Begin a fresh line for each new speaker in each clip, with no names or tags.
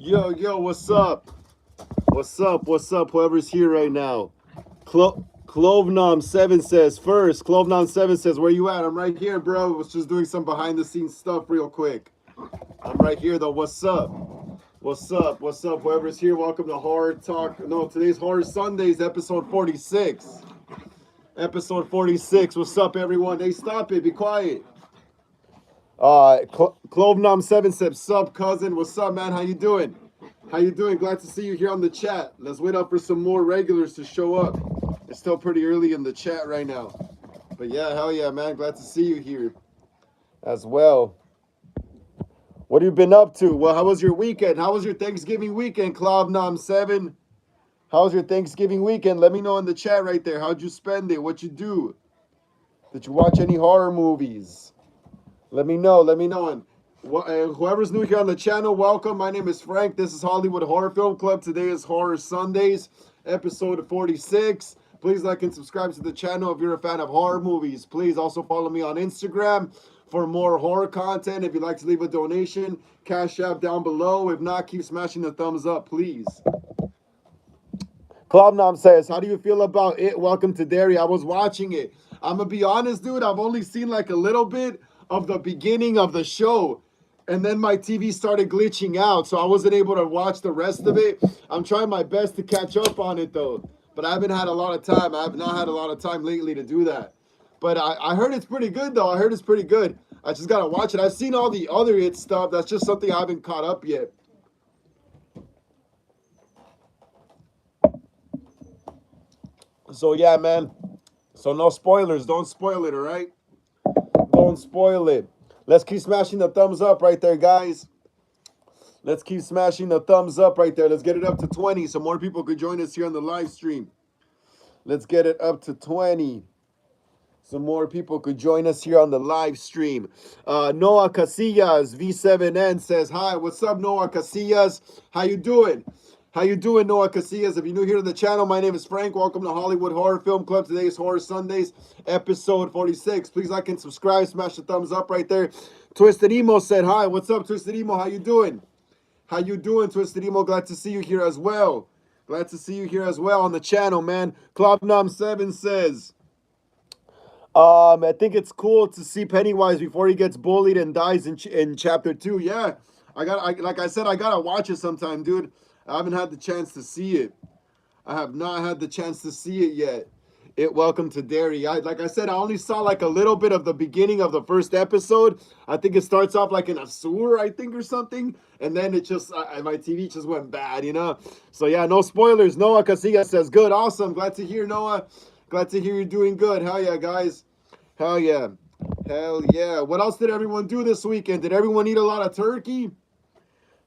Yo, what's up? What's up? Whoever's here right now. Clovenom7 says first. Clovenom7 says, where you at? I'm right here, bro. Was just doing some behind the scenes stuff real quick. I'm right here though. What's up? What's up? Whoever's here, welcome to Horror Talk. No, today's Horror Sundays, episode 46. Episode 46. What's up, everyone? Hey, stop it. Be quiet. Clovenom7 says, sup, cousin. What's up, man? How you doing? How you doing? Glad to see you here on the chat. Let's wait up for some more regulars to show up. It's still pretty early in the chat right now. But yeah, hell yeah, man. Glad to see you here as well. What have you been up to? Well, how was your weekend? How was your Thanksgiving weekend, Clovenom7? How was your Thanksgiving weekend? Let me know in the chat right there. How'd you spend it? What you do? Did you watch any horror movies? Let me know. And whoever's new here on the channel, welcome. My name is Frank. This is Hollywood Horror Film Club. Today is Horror Sundays, episode 46. Please like and subscribe to the channel if you're a fan of horror movies. Please also follow me on Instagram for more horror content. If you'd like to leave a donation, Cash App down below. If not, keep smashing the thumbs up, please. Cloudnom says, how do you feel about it? Welcome to Derry. I was watching it. I'm going to be honest, dude. I've only seen like a little bit of the beginning of the show. And then my TV started glitching out, so I wasn't able to watch the rest of it. I'm trying my best to catch up on it, though. But I haven't had a lot of time. I have not had a lot of time lately to do that. But I heard it's pretty good, though. I heard it's pretty good. I just got to watch it. I've seen all the other It stuff. That's just something I haven't caught up yet. So, yeah, man. So, no spoilers. Don't spoil it, all right? Don't spoil it. Let's keep smashing the thumbs up right there, guys. Let's keep smashing the thumbs up right there. Let's get it up to 20 so more people could join us here on the live stream. Let's get it up to 20 so more people could join us here on the live stream. Noah Casillas, V7N, says, hi, what's up, Noah Casillas? How you doing? How you doing, Noah Casillas? If you're new here to the channel, my name is Frank. Welcome to Hollywood Horror Film Club. Today is Horror Sundays, episode 46. Please like and subscribe. Smash the thumbs up right there. Twisted Emo said, hi, what's up, Twisted Emo? How you doing? How you doing, Twisted Emo? Glad to see you here as well. Glad to see you here as well on the channel, man. Cloudnom7 says, I think it's cool to see Pennywise before he gets bullied and dies in chapter 2. Yeah, like I said, I gotta watch it sometime, dude. I haven't had the chance to see it. I have not had the chance to see it yet. Welcome to Derry. Like I said, I only saw like a little bit of the beginning of the first episode. I think it starts off like in a sewer, I think, or something. And then it just, my TV just went bad, you know? So yeah, no spoilers. Noah Casillas says, good, awesome. Glad to hear, Noah. Glad to hear you're doing good. Hell yeah, guys. Hell yeah. Hell yeah. What else did everyone do this weekend? Did everyone eat a lot of turkey?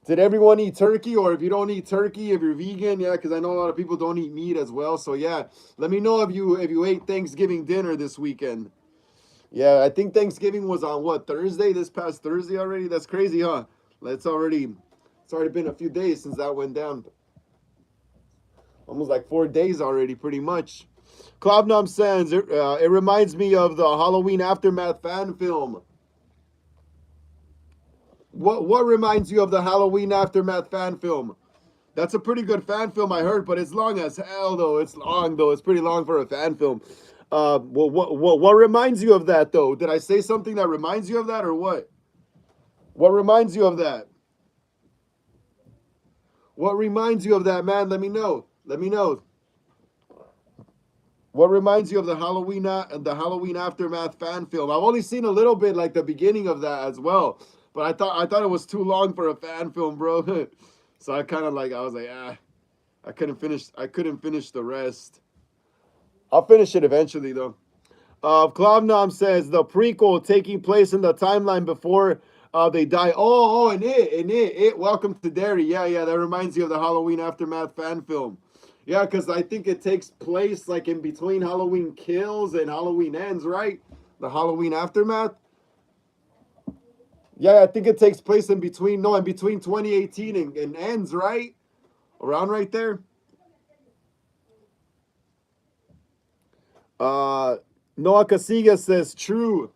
Did everyone eat turkey? Or if you don't eat turkey, if you're vegan, yeah, because I know a lot of people don't eat meat as well. So yeah, let me know if you ate Thanksgiving dinner this weekend. Yeah, I think Thanksgiving was on what, Thursday? This past Thursday already? That's crazy, huh? It's already been a few days since that went down. Almost like 4 days already, pretty much. Cloudnom says, it reminds me of the Halloween Aftermath fan film. What reminds you of the Halloween Aftermath fan film? That's a pretty good fan film, I heard, but it's long as hell, though. It's long, though. It's pretty long for a fan film. What reminds you of that, though? Did I say something that reminds you of that, or what? What reminds you of that? What reminds you of that, man? Let me know. Let me know. What reminds you of the Halloween Aftermath fan film? I've only seen a little bit, like the beginning of that as well. But I thought it was too long for a fan film, bro. So I kind of I was like, I couldn't finish the rest. I'll finish it eventually, though. Cloudnom says the prequel taking place in the timeline before they die. And it. Welcome to Derry. Yeah. That reminds you of the Halloween Aftermath fan film. Yeah, because I think it takes place like in between Halloween Kills and Halloween Ends, right? The Halloween Aftermath. Yeah, I think it takes place in between 2018 and Ends, right? Around right there. Noah Casillas says, true.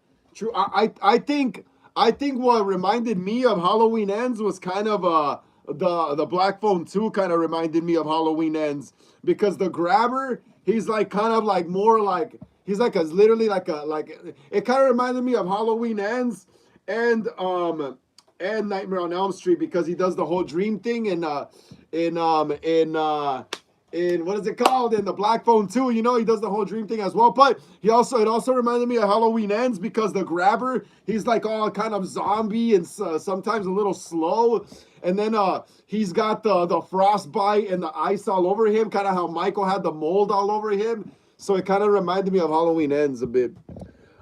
I think what reminded me of Halloween Ends was kind of the Black Phone 2 kind of reminded me of Halloween Ends, because the grabber, he's like kind of like more like, he's like a literally like a like, it kind of reminded me of Halloween Ends and Nightmare on Elm Street, because he does the whole dream thing in in what is it called, in the Black Phone 2, you know, he does the whole dream thing as well. But it also reminded me of Halloween Ends, because the grabber, he's like all kind of zombie and sometimes a little slow, and then he's got the frostbite and the ice all over him, kind of how Michael had the mold all over him. So it kind of reminded me of Halloween Ends a bit.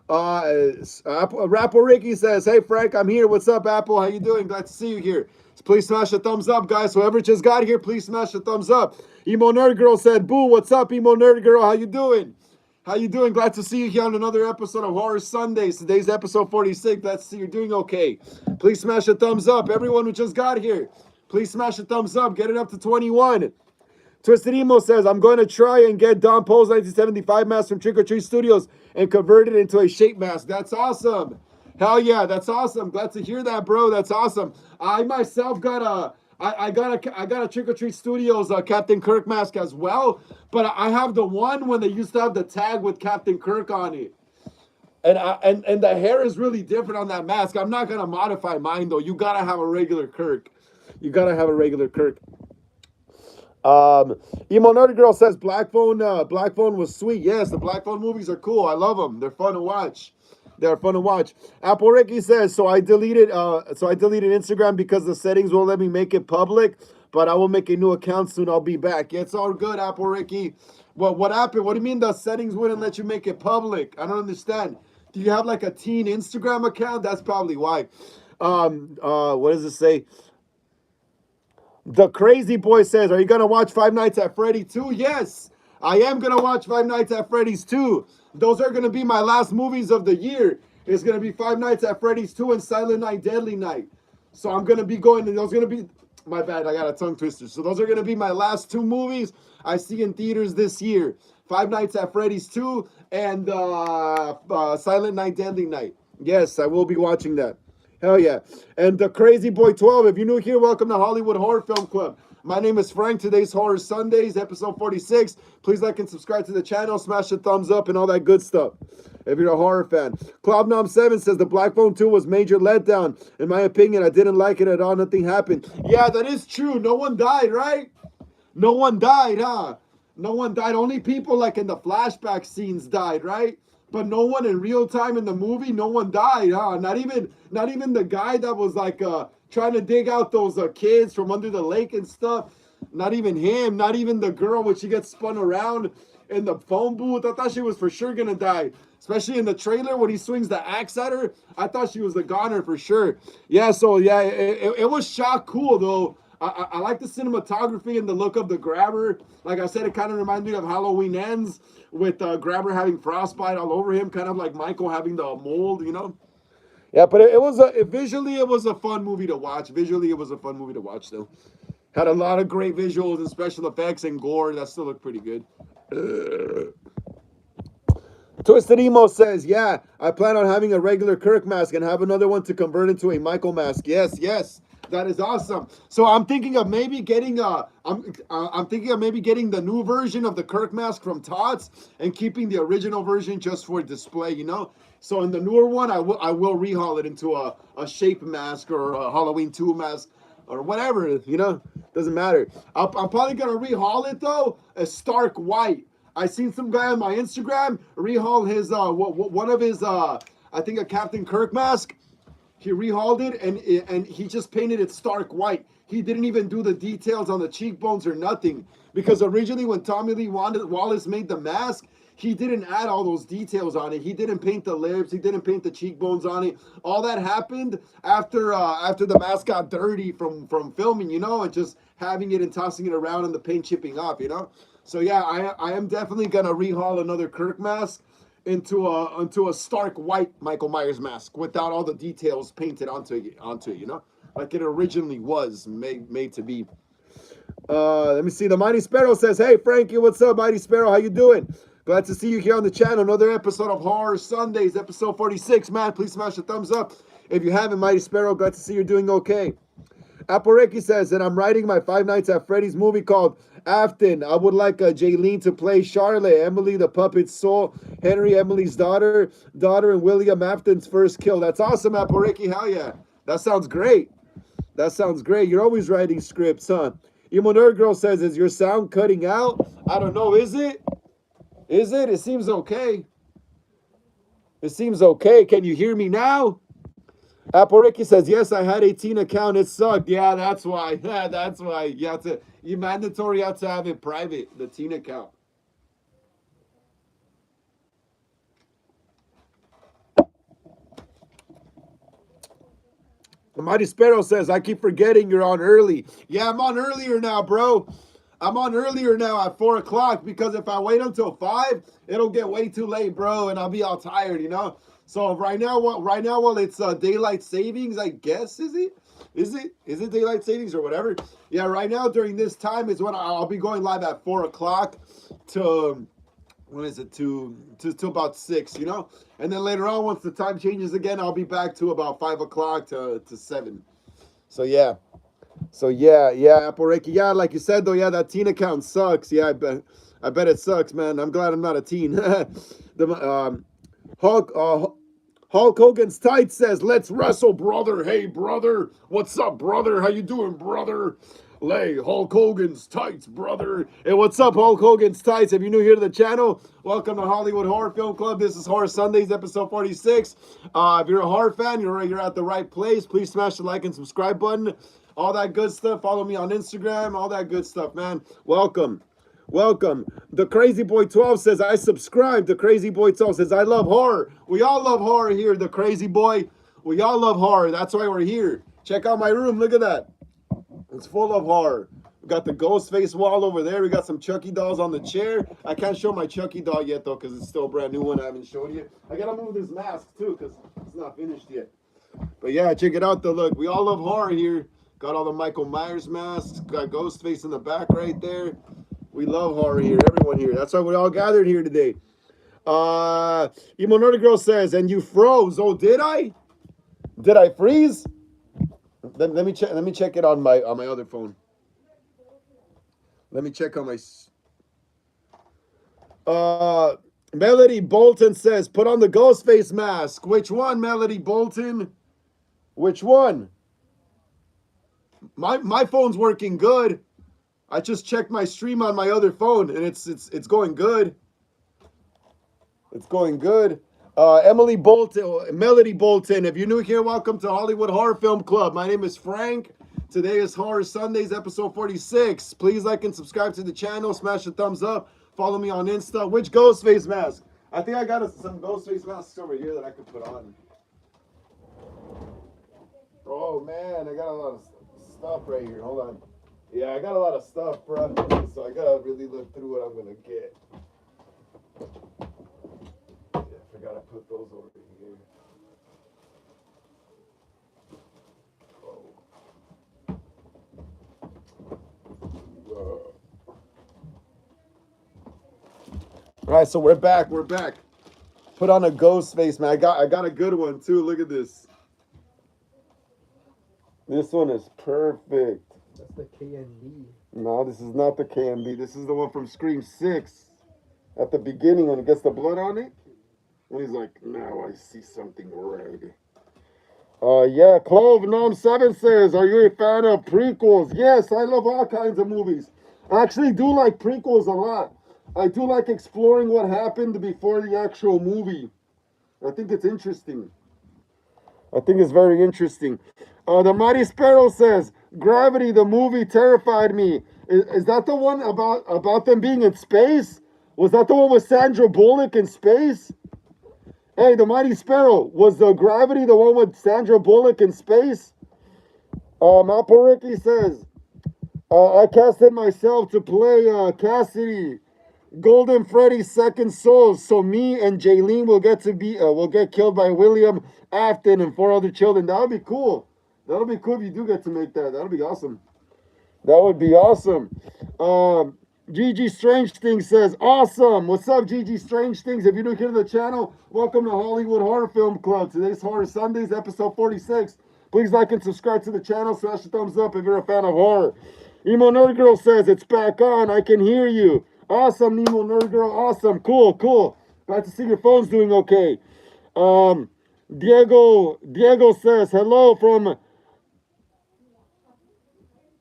Rapple Ricky says, "Hey Frank, I'm here. What's up, Apple? How you doing? Glad to see you here. Please smash a thumbs up, guys. Whoever just got here, please smash a thumbs up." Emo Nerd Girl said, "Boo, what's up, Emo Nerd Girl? How you doing? How you doing? Glad to see you here on another episode of Horror Sundays. Today's episode 46. Glad to see you're doing okay. Please smash a thumbs up. Everyone who just got here, please smash a thumbs up. Get it up to 21. Twisted Emo says, "I'm going to try and get Don Poe's 1975 mask from Trick or Treat Studios and convert it into a shape mask." That's awesome. Hell yeah, that's awesome. Glad to hear that, bro. That's awesome. I myself got I got a Trick or Treat Studios Captain Kirk mask as well, but I have the one when they used to have the tag with Captain Kirk on it. And the hair is really different on that mask. I'm not gonna modify mine though. You gotta have a regular Kirk. You gotta have a regular Kirk. Emo Nerdy Girl says Black Phone was sweet. Yes, the Black Phone movies are cool. I love them. They're fun to watch. They're fun to watch. Apple Ricky says, so I deleted Instagram because the settings won't let me make it public, but I will make a new account soon. I'll be back. Yeah, it's all good, Apple Ricky. What happened? What do you mean the settings wouldn't let you make it public? I don't understand. Do you have like a teen Instagram account? That's probably why. What does it say? The Crazy Boy says, are you going to watch Five Nights at Freddy 2? Yes, I am going to watch Five Nights at Freddy's 2. Those are going to be my last movies of the year. It's going to be Five Nights at Freddy's 2 and Silent Night, Deadly Night. So I'm going to be going, and those are going to be, my bad, I got a tongue twister. So those are going to be my last two movies I see in theaters this year. Five Nights at Freddy's 2 and Silent Night, Deadly Night. Yes, I will be watching that. Hell yeah. And the Crazy Boy 12, if you're new here, welcome to Hollywood Horror Film Club. My name is Frank. Today's Horror Sundays, episode 46. Please like and subscribe to the channel, smash the thumbs up and all that good stuff if you're a horror fan. Cloudnom7 says the Black Phone 2 was major letdown. In my opinion, I didn't like it at all. Nothing happened. Yeah, that is true. No one died, right? No one died, huh? No one died. Only people like in the flashback scenes died, right? But no one in real time in the movie, no one died, huh? Not even the guy that was like trying to dig out those kids from under the lake and stuff. Not even him. Not even the girl when she gets spun around in the phone booth. I thought she was for sure gonna die. Especially in the trailer when he swings the axe at her. I thought she was the goner for sure. Yeah, so yeah, it was shot cool though. I like the cinematography and the look of the grabber. Like I said, it kind of reminded me of Halloween Ends with grabber having frostbite all over him, kind of like Michael having the mold, you know? Yeah, but visually it was a fun movie to watch. Visually it was a fun movie to watch though. Had a lot of great visuals and special effects and gore. That still looked pretty good. Twisted Emo says, yeah, I plan on having a regular Kirk mask and have another one to convert into a Michael mask. Yes, yes. That is awesome. So I'm thinking of maybe getting I'm thinking of maybe getting the new version of the Kirk mask from Tots and keeping the original version just for display, you know. So in the newer one, I will rehaul it into a shape mask or a Halloween 2 mask or whatever, you know. Doesn't matter. I'm probably gonna rehaul it though as stark white. I seen some guy on my Instagram rehaul his one of his I think a Captain Kirk mask. He rehauled it and he just painted it stark white. He didn't even do the details on the cheekbones or nothing. Because originally when Tommy Lee Wallace made the mask, he didn't add all those details on it. He didn't paint the lips. He didn't paint the cheekbones on it. All that happened after the mask got dirty from filming, you know, and just having it and tossing it around and the paint chipping off, you know. So yeah, I am definitely gonna rehaul another Kirk mask into a stark white Michael Myers mask without all the details painted onto it, you know, like it originally was made to be. Let me see. The Mighty Sparrow says, "Hey Frankie, what's up, Mighty Sparrow? How you doing? Glad to see you here on the channel. Another episode of Horror Sundays, episode 46. Man, please smash the thumbs up if you haven't, Mighty Sparrow. Glad to see you're doing okay." Aporeki says, and I'm writing my Five Nights at Freddy's movie called Afton. I would like Jaylene to play Charlotte, Emily the puppet soul, Henry Emily's daughter, and William Afton's first kill. That's awesome, Aporeki. Hell yeah. That sounds great. That sounds great. You're always writing scripts, huh? Emo Nerd Girl says, is your sound cutting out? I don't know. Is it? Is it? It seems okay. It seems okay. Can you hear me now? Aporeki says, yes, I had a teen account. It sucked. Yeah, that's why. Yeah, that's why. You mandatory have to have it private, the teen account. Mighty Sparrow says, I keep forgetting you're on early. Yeah, I'm on earlier now, bro. I'm on earlier now at 4 o'clock because if I wait until 5, it'll get way too late, bro, and I'll be all tired, you know? So right now, while it's daylight savings, I guess, is it? Is it daylight savings or whatever? Yeah, right now during this time is when I'll be going live at 4 o'clock to when is it to about 6, you know? And then later on, once the time changes again, I'll be back to about 5 o'clock to 7. So yeah. Aporeki. Yeah, like you said though, yeah, that teen account sucks. Yeah, I bet it sucks, man. I'm glad I'm not a teen. Hulk Hogan's tight says, let's wrestle, brother. Hey, brother. What's up, brother? How you doing, brother? Lay Hulk Hogan's tights, brother. Hey, what's up, Hulk Hogan's tights? If you're new here to the channel, welcome to Hollywood Horror Film Club. This is Horror Sundays, episode 46. If you're a horror fan, you're at the right place. Please smash the like and subscribe button. All that good stuff. Follow me on Instagram. All that good stuff, man. Welcome. The Crazy Boy 12 says, I subscribe. The Crazy Boy 12 says, I love horror. We all love horror here, the Crazy Boy. We all love horror. That's why we're here. Check out my room. Look at that. It's full of horror. We got the Ghostface wall over there. We got some Chucky dolls on the chair. I can't show my Chucky doll yet, though, because it's still a brand new one I haven't showed you. I got to move this mask, too, because it's not finished yet. But, yeah, check it out, though. Look, we all love horror here. Got all the Michael Myers masks. Got Ghostface in the back right there. We love horror here. Everyone here. That's why we're all gathered here today. Emo Nerdy Girl says, and you froze. Oh, did I? Did I freeze? Let me check. Let me check it on my other phone. Let me check on my. Melody Bolton says, put on the Ghostface mask. Which one, Melody Bolton? Which one? My phone's working good. I just checked my stream on my other phone, and it's going good. It's going good. Melody Bolton. If you're new here, welcome to Hollywood Horror Film Club. My name is Frank. Today is Horror Sundays, episode 46. Please like and subscribe to the channel. Smash the thumbs up. Follow me on Insta. Which Ghostface mask? I think I got some Ghostface masks over here that I could put on. Oh, man. I got a lot of stuff right here. Hold on. Yeah, I got a lot of stuff, bro. So I got to really look through what I'm going to get. Yeah, I forgot to put those over here. All right, so we're back. Put on a Ghostface, man. I got a good one too. Look at this. This one is perfect.
That's the KNB.
No, this is not the KNB. This is the one from Scream 6. At the beginning when he gets the blood on it. And he's like, now I see something red. Yeah, Clove Nom 7 says, are you a fan of prequels? Yes, I love all kinds of movies. I actually do like prequels a lot. I do like exploring what happened before the actual movie. I think it's interesting. I think it's very interesting. The Mighty Sparrow says, Gravity, the movie terrified me. Is that the one about them being in space? Was that the one with Sandra Bullock in space? Hey, the Mighty Sparrow, was the Gravity the one with Sandra Bullock in space? Maporiki says, I casted myself to play Cassidy, Golden Freddy's second soul, so me and Jaylene will get killed by William Afton and 4 other children. That would be cool. That'll be cool if you do get to make that. That'll be awesome. That would be awesome. GG Strange Things says, awesome. What's up, GG Strange Things? If you're new here to the channel, welcome to Hollywood Horror Film Club. Today's Horror Sundays, episode 46. Please like and subscribe to the channel. Smash the thumbs up if you're a fan of horror. Emo Nerd Girl says, it's back on. I can hear you. Awesome, Emo Nerd Girl. Awesome. Cool, cool. Glad to see your phone's doing okay. Diego says, hello from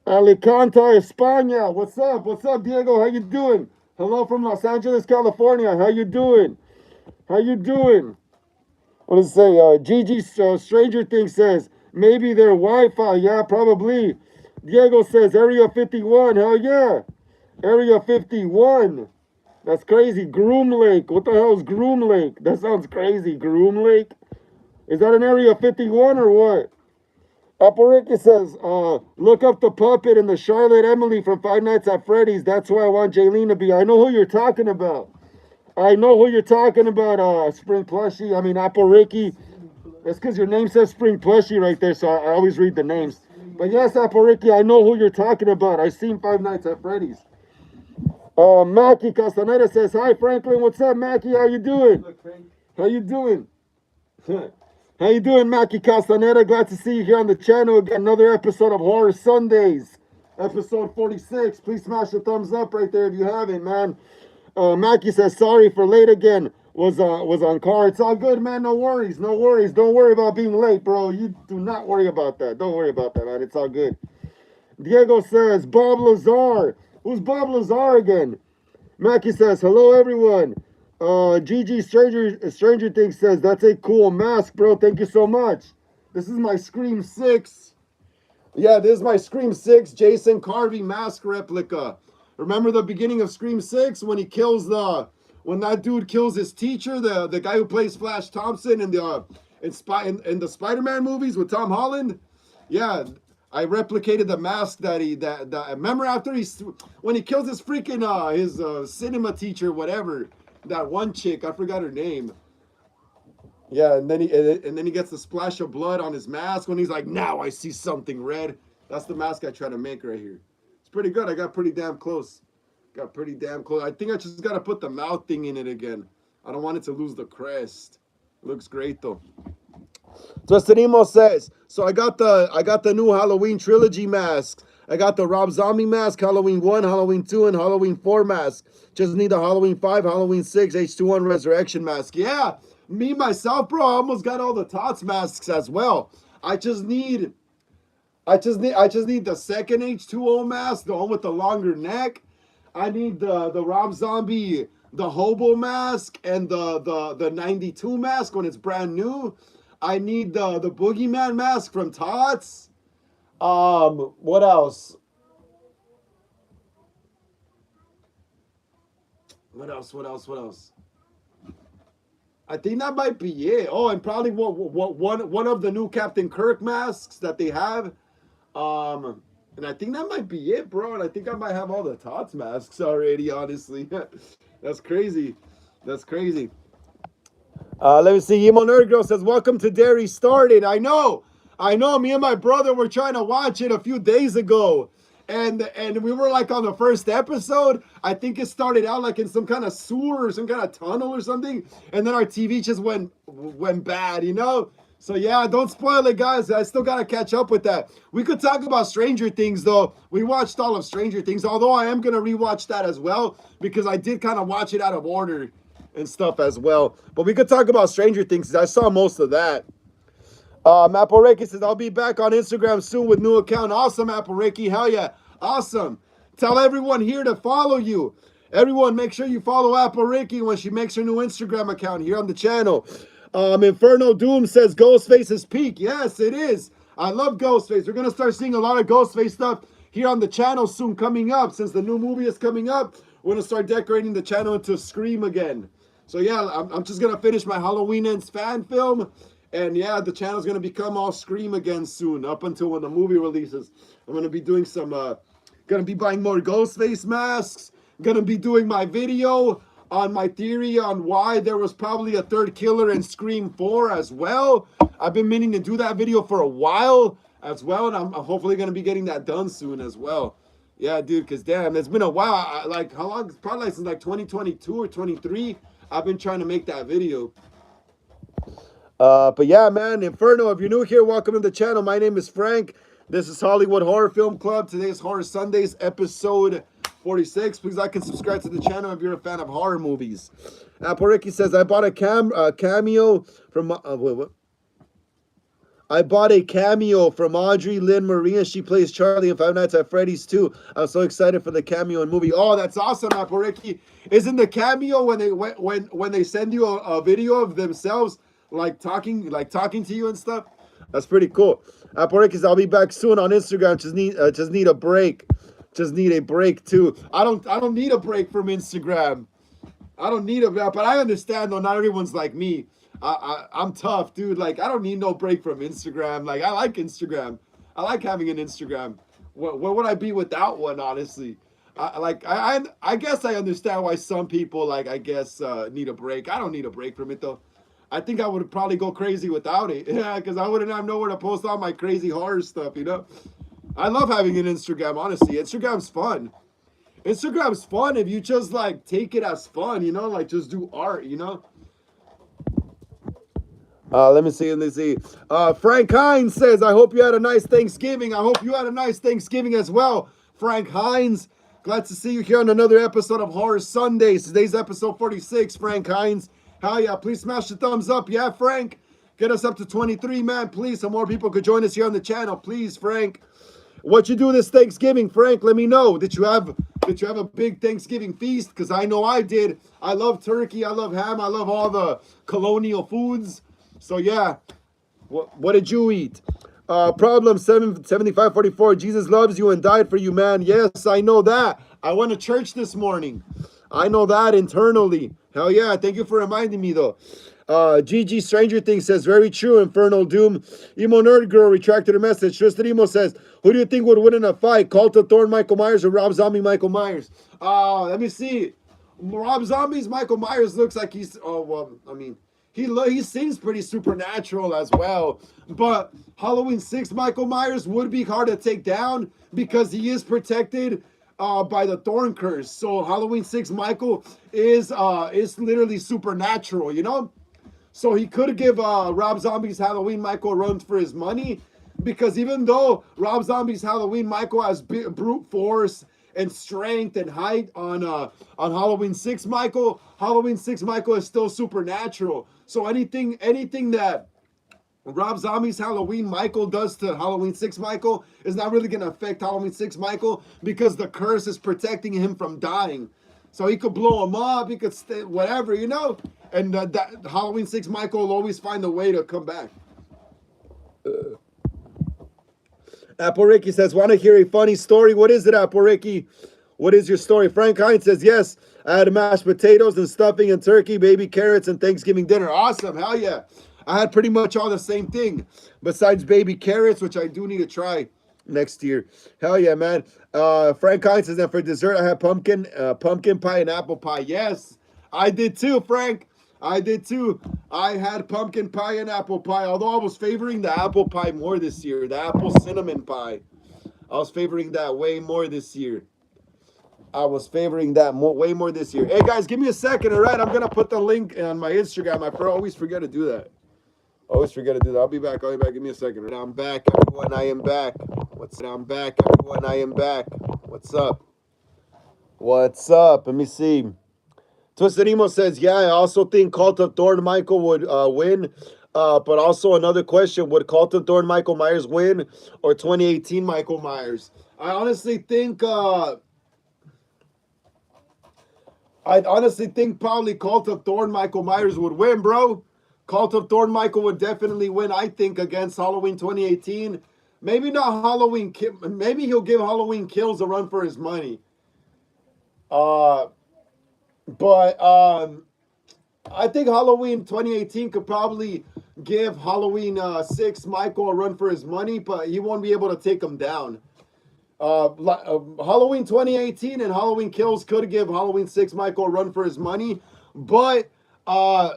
Alicante, España. What's up? What's up, Diego? How you doing? Hello from Los Angeles, California. How you doing? How you doing? What does it say? Gigi Stranger Things says, maybe their Wi-Fi. Yeah, probably. Diego says, Area 51. Hell yeah. Area 51. That's crazy. Groom Lake. What the hell is Groom Lake? That sounds crazy. Groom Lake? Is that an Area 51 or what? Appariki says, look up the puppet and the Charlotte Emily from Five Nights at Freddy's. That's who I want Jaylene to be. I know who you're talking about. I know who you're talking about, Spring Plushie. I mean, Appariki. That's because your name says Spring Plushie right there, so I always read the names. But yes, Appariki, I know who you're talking about. I've seen Five Nights at Freddy's. Mackie Castaneda says, hi, Franklin. What's up, Mackie? How you doing? How you doing? How you doing, Mackie Castaneda? Glad to see you here on the channel again. Another episode of Horror Sundays. Episode 46. Please smash the thumbs up right there if you haven't, man. Mackie says, sorry for late again. Was on car. It's all good, man. No worries. No worries. Don't worry about being late, bro. You do not worry about that. Don't worry about that, man. It's all good. Diego says, Bob Lazar. Who's Bob Lazar again? Mackie says, hello, everyone. Gigi Stranger Things says, that's a cool mask, bro. Thank you so much. This is my Scream 6. Yeah, this is my Scream 6 Jason Carvey mask replica. Remember the beginning of Scream 6 when he kills when that dude kills his teacher, the guy who plays Flash Thompson in the Spider-Man movies with Tom Holland? Yeah, I replicated the mask that remember after when he kills his freaking his cinema teacher, whatever, that one chick, I forgot her name. Yeah, and then he gets the splash of blood on his mask when he's like, now I see something red. That's the mask I try to make right here. It's pretty good. I got pretty damn close. Got pretty damn close. I think I just got to put the mouth thing in it again. I don't want it to lose the crest. It looks great though. Twisted Emo says, so I got the new Halloween trilogy masks. I got the Rob Zombie mask, Halloween 1, Halloween 2, and Halloween 4 mask. Just need the Halloween 5, Halloween 6, H2-1 Resurrection mask. Yeah, me, myself, bro, I almost got all the Tots masks as well. I just need the second H2O mask, the one with the longer neck. I need the Rob Zombie, the Hobo mask, and the 92 mask when it's brand new. I need the Boogeyman mask from Tots. What else? What else? I think that might be it. Oh, and probably one of the new Captain Kirk masks that they have. And I think that might be it, bro. And I think I might have all the Tots masks already, honestly. That's crazy. That's crazy. Let me see. Emo Nerd Girl says, welcome to Dairy Started. I know. Me and my brother were trying to watch it a few days ago. And we were like on the first episode. I think it started out like in some kind of sewer or some kind of tunnel or something. And then our TV just went bad, you know? So yeah, don't spoil it, guys. I still got to catch up with that. We could talk about Stranger Things, though. We watched all of Stranger Things, although I am going to rewatch that as well because I did kind of watch it out of order and stuff as well. But we could talk about Stranger Things. I saw most of that. Appariki says, I'll be back on Instagram soon with new account. Awesome, Appariki. Hell yeah. Awesome. Tell everyone here to follow you. Everyone, make sure you follow Appariki when she makes her new Instagram account here on the channel. Inferno Doom says Ghostface is peak. Yes, it is. I love Ghostface. We're going to start seeing a lot of Ghostface stuff here on the channel soon coming up. Since the new movie is coming up, we're going to start decorating the channel into Scream again. So yeah, I'm just going to finish my Halloween Ends fan film. And yeah, the channel's going to become all Scream again soon, up until when the movie releases. I'm going to be doing some, going to be buying more Ghostface masks. Going to be doing my video on my theory on why there was probably a third killer in Scream 4 as well. I've been meaning to do that video for a while as well, and I'm hopefully going to be getting that done soon as well. Yeah, dude, because damn, it's been a while. Like, how long? It's probably like since like 2022 or 23. I've been trying to make that video. But yeah, man, Inferno, if you're new here, welcome to the channel. My name is Frank. This is Hollywood Horror Film Club. Today's Horror Sundays, episode 46. Please like and subscribe to the channel if you're a fan of horror movies. Apple Ricky says, I bought a cameo from... what? I bought a cameo from Audrey Lynn Maria. She plays Charlie in Five Nights at Freddy's 2. I'm so excited for the cameo in movie. Oh, that's awesome, Apple Ricky. Isn't the cameo when they send you a video of themselves like talking to you and stuff? That's pretty cool. Apple Ricky, I'll be back soon on Instagram. Just need a break. Just need a break too. I don't need a break from Instagram. I don't need a, but I understand though. Not everyone's like me. I'm tough, dude. Like, I don't need no break from Instagram. Like, I like Instagram. I like having an Instagram. What would I be without one, honestly? I guess I understand why some people, like, I guess, need a break. I don't need a break from it, though. I think I would probably go crazy without it. Yeah, because I wouldn't have nowhere to post all my crazy horror stuff, you know? I love having an Instagram, honestly. Instagram's fun. Instagram's fun if you just, like, take it as fun, you know? Like, just do art, you know? Let me see. Frank Hines says, I hope you had a nice Thanksgiving. I hope you had a nice Thanksgiving as well. Frank Hines, glad to see you here on another episode of Horror Sundays. Today's episode 46, Frank Hines. Hell yeah, please smash the thumbs up. Yeah, Frank, get us up to 23, man, please, so more people could join us here on the channel. Please, Frank. What you do this Thanksgiving, Frank, let me know. Did you have a big Thanksgiving feast? Because I know I did. I love turkey, I love ham, I love all the colonial foods. So yeah, what did you eat? Problem 7544. Jesus loves you and died for you, man. Yes, I know that. I went to church this morning. I know that internally. Hell yeah, thank you for reminding me though. GG Stranger Things says, very true, Infernal Doom. Emo Nerd Girl retracted her message. Tristan Emo says, who do you think would win in a fight? Cult of Thorn, Michael Myers, or Rob Zombie, Michael Myers? Let me see. Rob Zombie's Michael Myers looks like he's, I mean, he seems pretty supernatural as well. But Halloween 6 Michael Myers would be hard to take down because he is protected by the Thorn Curse. So Halloween 6 Michael is literally supernatural, you know? So he could give Rob Zombie's Halloween Michael a run for his money, because even though Rob Zombie's Halloween Michael has brute force and strength and height on Halloween 6 Michael, Halloween 6 Michael is still supernatural. So anything that Rob Zombie's Halloween Michael does to Halloween 6 Michael is not really going to affect Halloween 6 Michael, because the curse is protecting him from dying. So he could blow him up, he could whatever, you know? And that Halloween 6 Michael will always find a way to come back. Apple Ricky says, want to hear a funny story? What is it, Apple Ricky? What is your story? Frank Hines says, yes, I had mashed potatoes and stuffing and turkey, baby carrots, and Thanksgiving dinner. Awesome, hell yeah. I had pretty much all the same thing, besides baby carrots, which I do need to try next year. Hell yeah, man. Frank Hines says, and for dessert, I had pumpkin pie and apple pie. Yes, I did too, Frank. I did too. I had pumpkin pie and apple pie, although I was favoring the apple pie more this year. The apple cinnamon pie. I was favoring that way more this year. I was favoring that way more this year. Hey, guys, give me a second, all right? I'm going to put the link on my Instagram. I always forget to do that. Always forget to do that. I'll be back. Give me a second. Right? I'm back, everyone. I am back. I'm back, everyone. I am back. What's up? What's up? Let me see. Twisted Emo says, yeah, I also think Cult of Thorn Michael would win. But also another question, would Cult of Thorn Michael Myers win, or 2018 Michael Myers? I honestly think probably Cult of Thorn Michael Myers would win, bro. Cult of Thorn Michael would definitely win, I think, against Halloween 2018. Maybe not Halloween. Maybe he'll give Halloween Kills a run for his money. But I think Halloween 2018 could probably give Halloween 6 Michael a run for his money, but he won't be able to take him down. Halloween 2018 and Halloween Kills could give Halloween 6 Michael a run for his money, but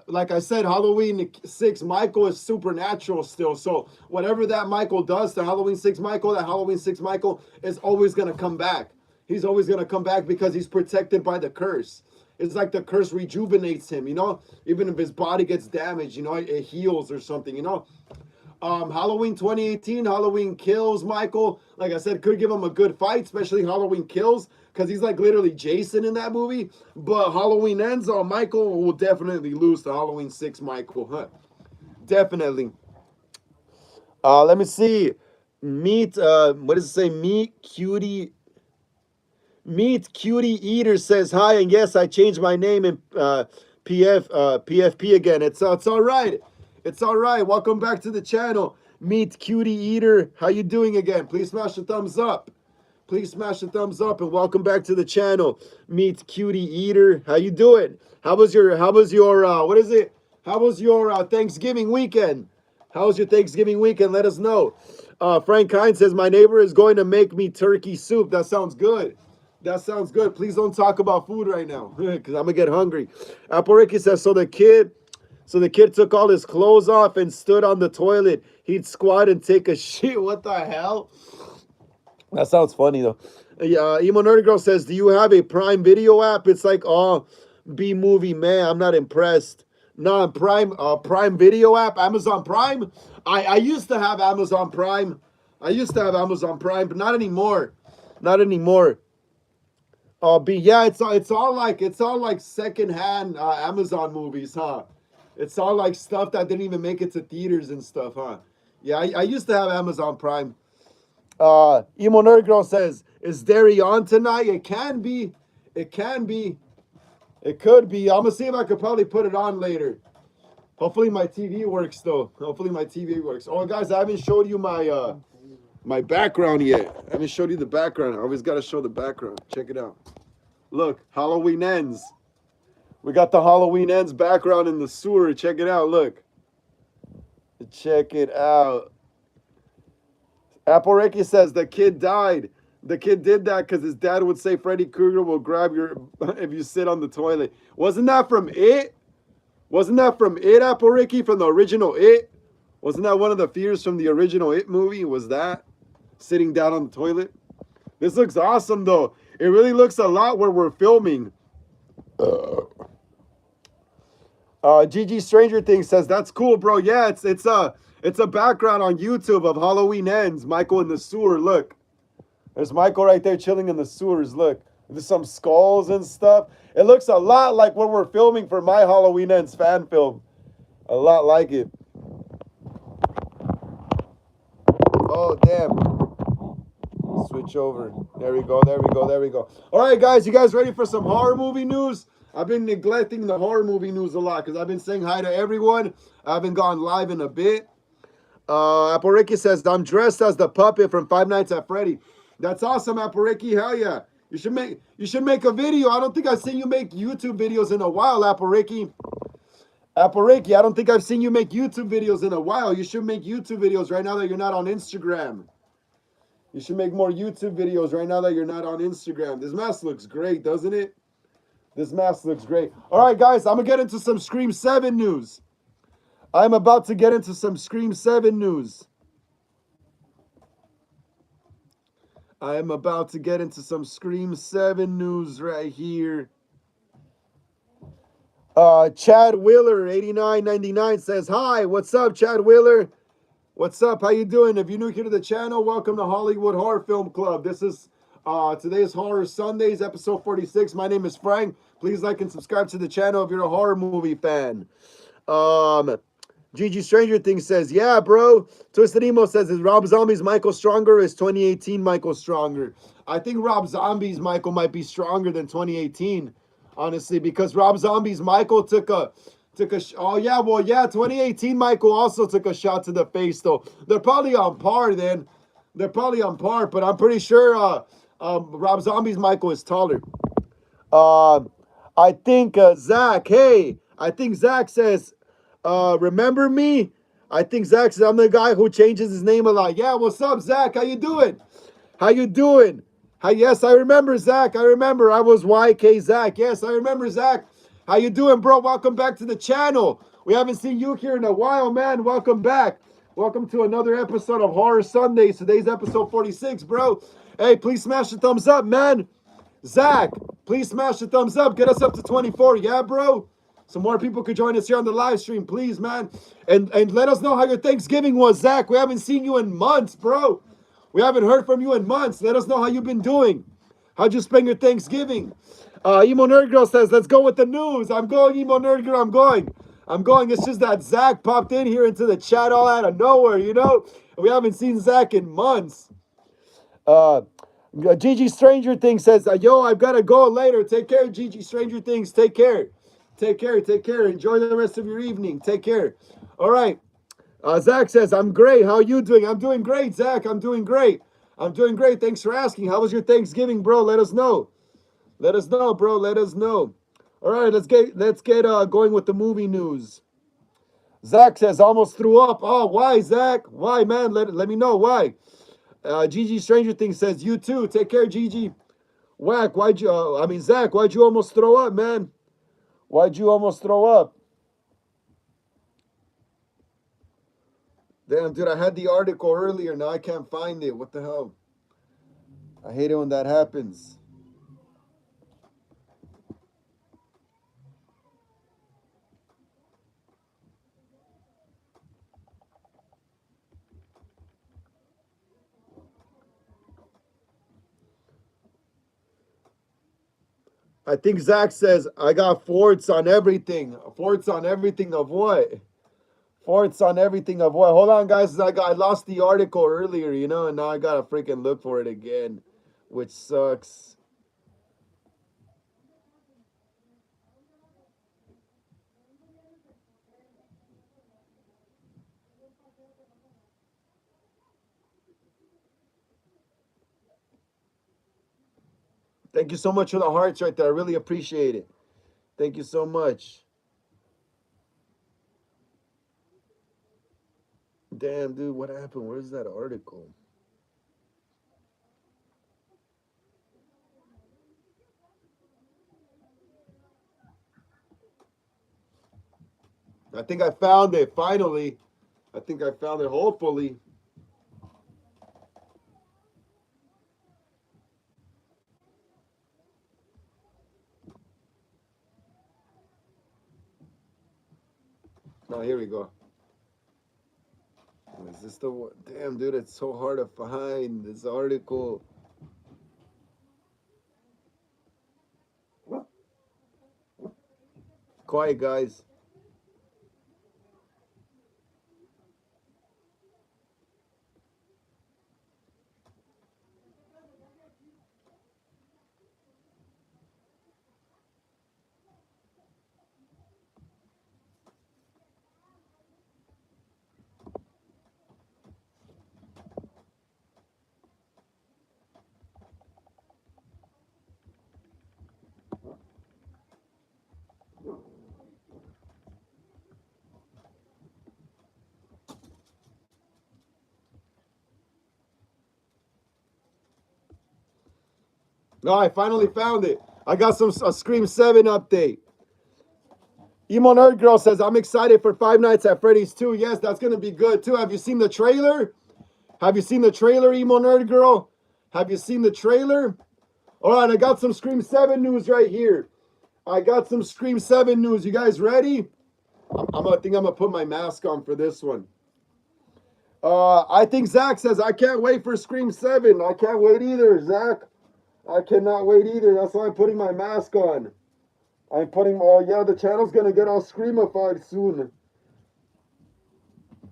like I said, Halloween 6 Michael is supernatural still. So whatever that Michael does to Halloween 6 Michael, that Halloween 6 Michael is always going to come back. He's always going to come back because he's protected by the curse. it's like the curse rejuvenates him, you know? Even if his body gets damaged, you know, it heals or something, you know? Halloween 2018, Halloween Kills, Michael. Like I said, could give him a good fight, especially Halloween Kills, because he's like literally Jason in that movie. But Halloween Ends, Michael will definitely lose to Halloween 6, Michael. Huh? Definitely. Let me see. What does it say? Meet Cutie Eater says hi, and yes, I changed my name in PFP again. It's all right. It's all right. Welcome back to the channel. Meet Cutie Eater. How you doing again? Please smash the thumbs up. Please smash the thumbs up and welcome back to the channel. Meet Cutie Eater. How you doing? How was your what is it? How was your Thanksgiving weekend? How was your Thanksgiving weekend? Let us know. Frank Hines says my neighbor is going to make me turkey soup. That sounds good. That sounds good. Please don't talk about food right now because I'm gonna get hungry. Apple Ricky says so the kid took all his clothes off and stood on the toilet. He'd squat and take a shit. What the hell? That sounds funny though. Emo Nerdy Girl says, do you have a Prime Video app? It's like, oh, B-movie, man. I'm not impressed. No, Prime Video app, Amazon Prime. I used to have Amazon Prime. But not anymore. Not anymore. But yeah, it's all like secondhand Amazon movies, huh? It's all like stuff that didn't even make it to theaters and stuff, huh? Yeah, I used to have Amazon Prime. Emo Nerd Girl says, is Derry on tonight? It can be. It can be. It could be. I'm gonna see if I could probably put it on later. Hopefully my TV works though. Hopefully my TV works. Oh guys, I haven't showed you my my background yet. I haven't showed you the background. I always gotta show the background. Check it out. Look, Halloween Ends. We got the Halloween Ends background in the sewer. Check it out. Look. Check it out. Apple Ricky says the kid died. The kid did that because his dad would say Freddy Krueger will grab your if you sit on the toilet. Wasn't that from It? Wasn't that from It, Apple Ricky, from the original It? Wasn't that one of the fears from the original It movie? Was that sitting down on the toilet? This looks awesome though. It really looks a lot where we're filming. GG Stranger Things says that's cool, bro. Yeah, it's a background on YouTube of Halloween Ends. Michael in the sewer. Look, there's Michael right there chilling in the sewers. Look, there's some skulls and stuff. It looks a lot like what we're filming for my Halloween Ends fan film. A lot like it. Oh damn. Switch over. There we go. There we go. There we go. All right, guys. You guys ready for some horror movie news? I've been neglecting the horror movie news a lot because I've been saying hi to everyone. I haven't gone live in a bit. Apple Ricky says, I'm dressed as the puppet from Five Nights at Freddy. That's awesome, Apple Ricky. Hell yeah. You should make a video. I don't think I've seen you make YouTube videos in a while, Apple Ricky. Apple Ricky, I don't think I've seen you make YouTube videos in a while. You should make YouTube videos right now that you're not on Instagram. You should make more YouTube videos right now that you're not on Instagram. This mask looks great, doesn't it? This mask looks great. All right, guys, I'm going to get into some Scream 7 news. I'm about to get into some Scream 7 news. I am about to get into some Scream 7 news right here. Chad Wheeler, 8999 says, hi, what's up, Chad Wheeler? What's up? How you doing? If you're new here to the channel, welcome to Hollywood Horror Film Club. This is today's Horror Sundays, episode 46. My name is Frank. Please like and subscribe to the channel if you're a horror movie fan. GG Stranger Things says, yeah, bro. Twisted Emo says, is Rob Zombie's Michael stronger or is 2018 Michael stronger? I think Rob Zombie's Michael might be stronger than 2018, honestly, because Rob Zombie's Michael took a oh yeah, well yeah, 2018 Michael also took a shot to the face though. They're probably on par then. They're probably on par, but I'm pretty sure Rob Zombie's Michael is taller. I think Zach, hey, I think Zach says, remember me? I think Zach says I'm the guy who changes his name a lot. Yeah, what's up, Zach? How you doing? How you doing? Yes, I remember, Zach. I remember. I was YK Zach. Yes, I remember, Zach. How you doing, bro? Welcome back to the channel. We haven't seen you here in a while, man. Welcome back. Welcome to another episode of Horror Sundays. Today's episode 46, bro. Hey, please smash the thumbs up, man. Zach, Please smash the thumbs up. Get us up to 24. Yeah, bro? So more people could join us here on the live stream, please, man. And let us know how your Thanksgiving was, Zach. We haven't seen you in months, bro. We haven't heard from you in months. Let us know how you've been doing. How'd you spend your Thanksgiving? Emo Nerd Girl says, let's go with the news. I'm going, Emo Nerd Girl. I'm going. It's just that Zach popped in here into the chat all out of nowhere, you know? We haven't seen Zach in months. Gigi Stranger Things says, yo, I've got to go later. Take care, Gigi Stranger Things. Take care. Take care. Take care. Enjoy the rest of your evening. Take care. All right. Zach says, I'm great. How are you doing? I'm doing great, Zach. I'm doing great. I'm doing great. Thanks for asking. How was your Thanksgiving, bro? Let us know. Let us know, bro. Let us know. All right, let's get going with the movie news. Zach says, almost threw up. Oh, why, Zach? Why, man? Let me know why. Gigi Stranger Things says, you too. Take care, Gigi. Zach, why'd you almost throw up, man? Why'd you almost throw up? Damn, dude, I had the article earlier. Now I can't find it. What the hell? I hate it when that happens. I think Zach says, I got forts on everything. Forts on everything of what? Forts on everything of what? Hold on, guys. I lost the article earlier, you know, and now I gotta freaking look for it again, which sucks. Thank you so much for the hearts right there. I really appreciate it. Thank you so much. Damn, dude, what happened? Where's that article? I think I found it, finally. I think I found it, hopefully. Oh, here we go. Is this the one? Damn, dude, it's so hard to find this article. Quiet, guys. No, I finally found it. I got a Scream 7 update. Emo Nerd Girl says, I'm excited for Five Nights at Freddy's 2. Yes, that's going to be good too. Have you seen the trailer? Have you seen the trailer, Emo Nerd Girl? Have you seen the trailer? All right, I got some Scream 7 news right here. I got some Scream 7 news. You guys ready? I think I'm going to put my mask on for this one. I think Zach says, I can't wait for Scream 7. I can't wait either, Zach. I cannot wait either. That's why I'm putting my mask on. Yeah, the channel's going to get all Screamified soon.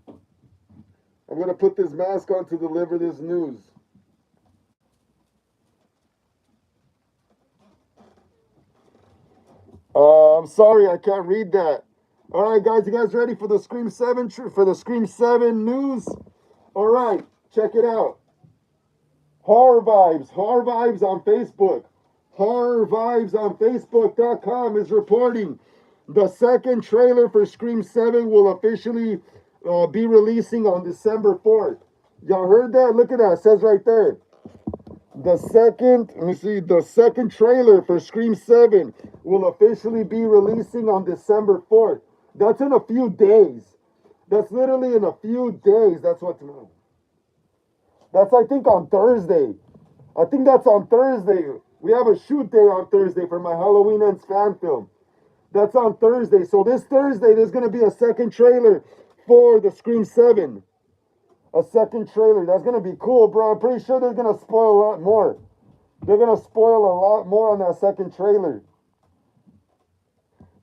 I'm going to put this mask on to deliver this news. I'm sorry, I can't read that. All right, guys, you guys ready for the Scream 7 news? All right, check it out. Horror Vibes on Facebook. Horror Vibes on Facebook.com is reporting the second trailer for Scream 7 will officially be releasing on December 4th. Y'all heard that? Look at that. It says right there. The second trailer for Scream 7 will officially be releasing on December 4th. That's in a few days. That's literally in a few days. That's, I think, on Thursday. I think that's on Thursday. We have a shoot day on Thursday for my Halloween Ends fan film. That's on Thursday. So this Thursday, there's going to be a second trailer for the Scream 7. A second trailer. That's going to be cool, bro. I'm pretty sure they're going to spoil a lot more. They're going to spoil a lot more on that second trailer.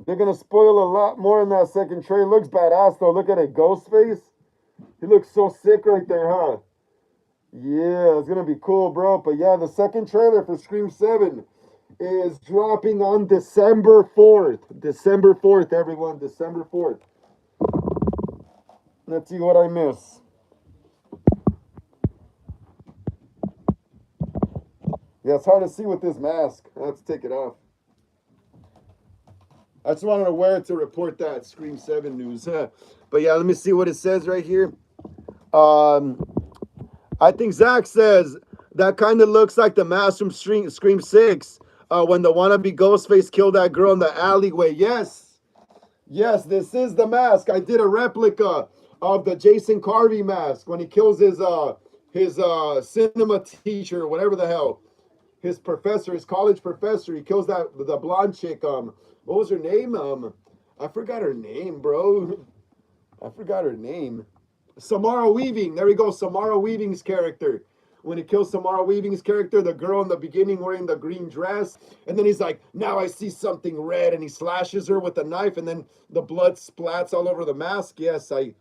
They're going to spoil a lot more in that second trailer. Looks badass, though. Look at it. Ghostface. He looks so sick right there, huh? Yeah, it's going to be cool, bro. But yeah, the second trailer for Scream 7 is dropping on December 4th. December 4th, everyone. December 4th. Let's see what I miss. Yeah, it's hard to see with this mask. I have to take it off. I just wanted to wear it to report that Scream 7 news. But yeah, let me see what it says right here. I think Zach says that kind of looks like the mask from Scream 6 when the wannabe Ghostface killed that girl in the alleyway. Yes, this is the mask. I did a replica of the Jason Carvey mask when he kills his cinema teacher, whatever the hell, his professor, his college professor. He kills the blonde chick. What was her name? I forgot her name, bro. I forgot her name. Samara Weaving. There we go. Samara Weaving's character. When he kills Samara Weaving's character, the girl in the beginning wearing the green dress. And then he's like, now I see something red. And he slashes her with a knife. And then the blood splats all over the mask. Yes, I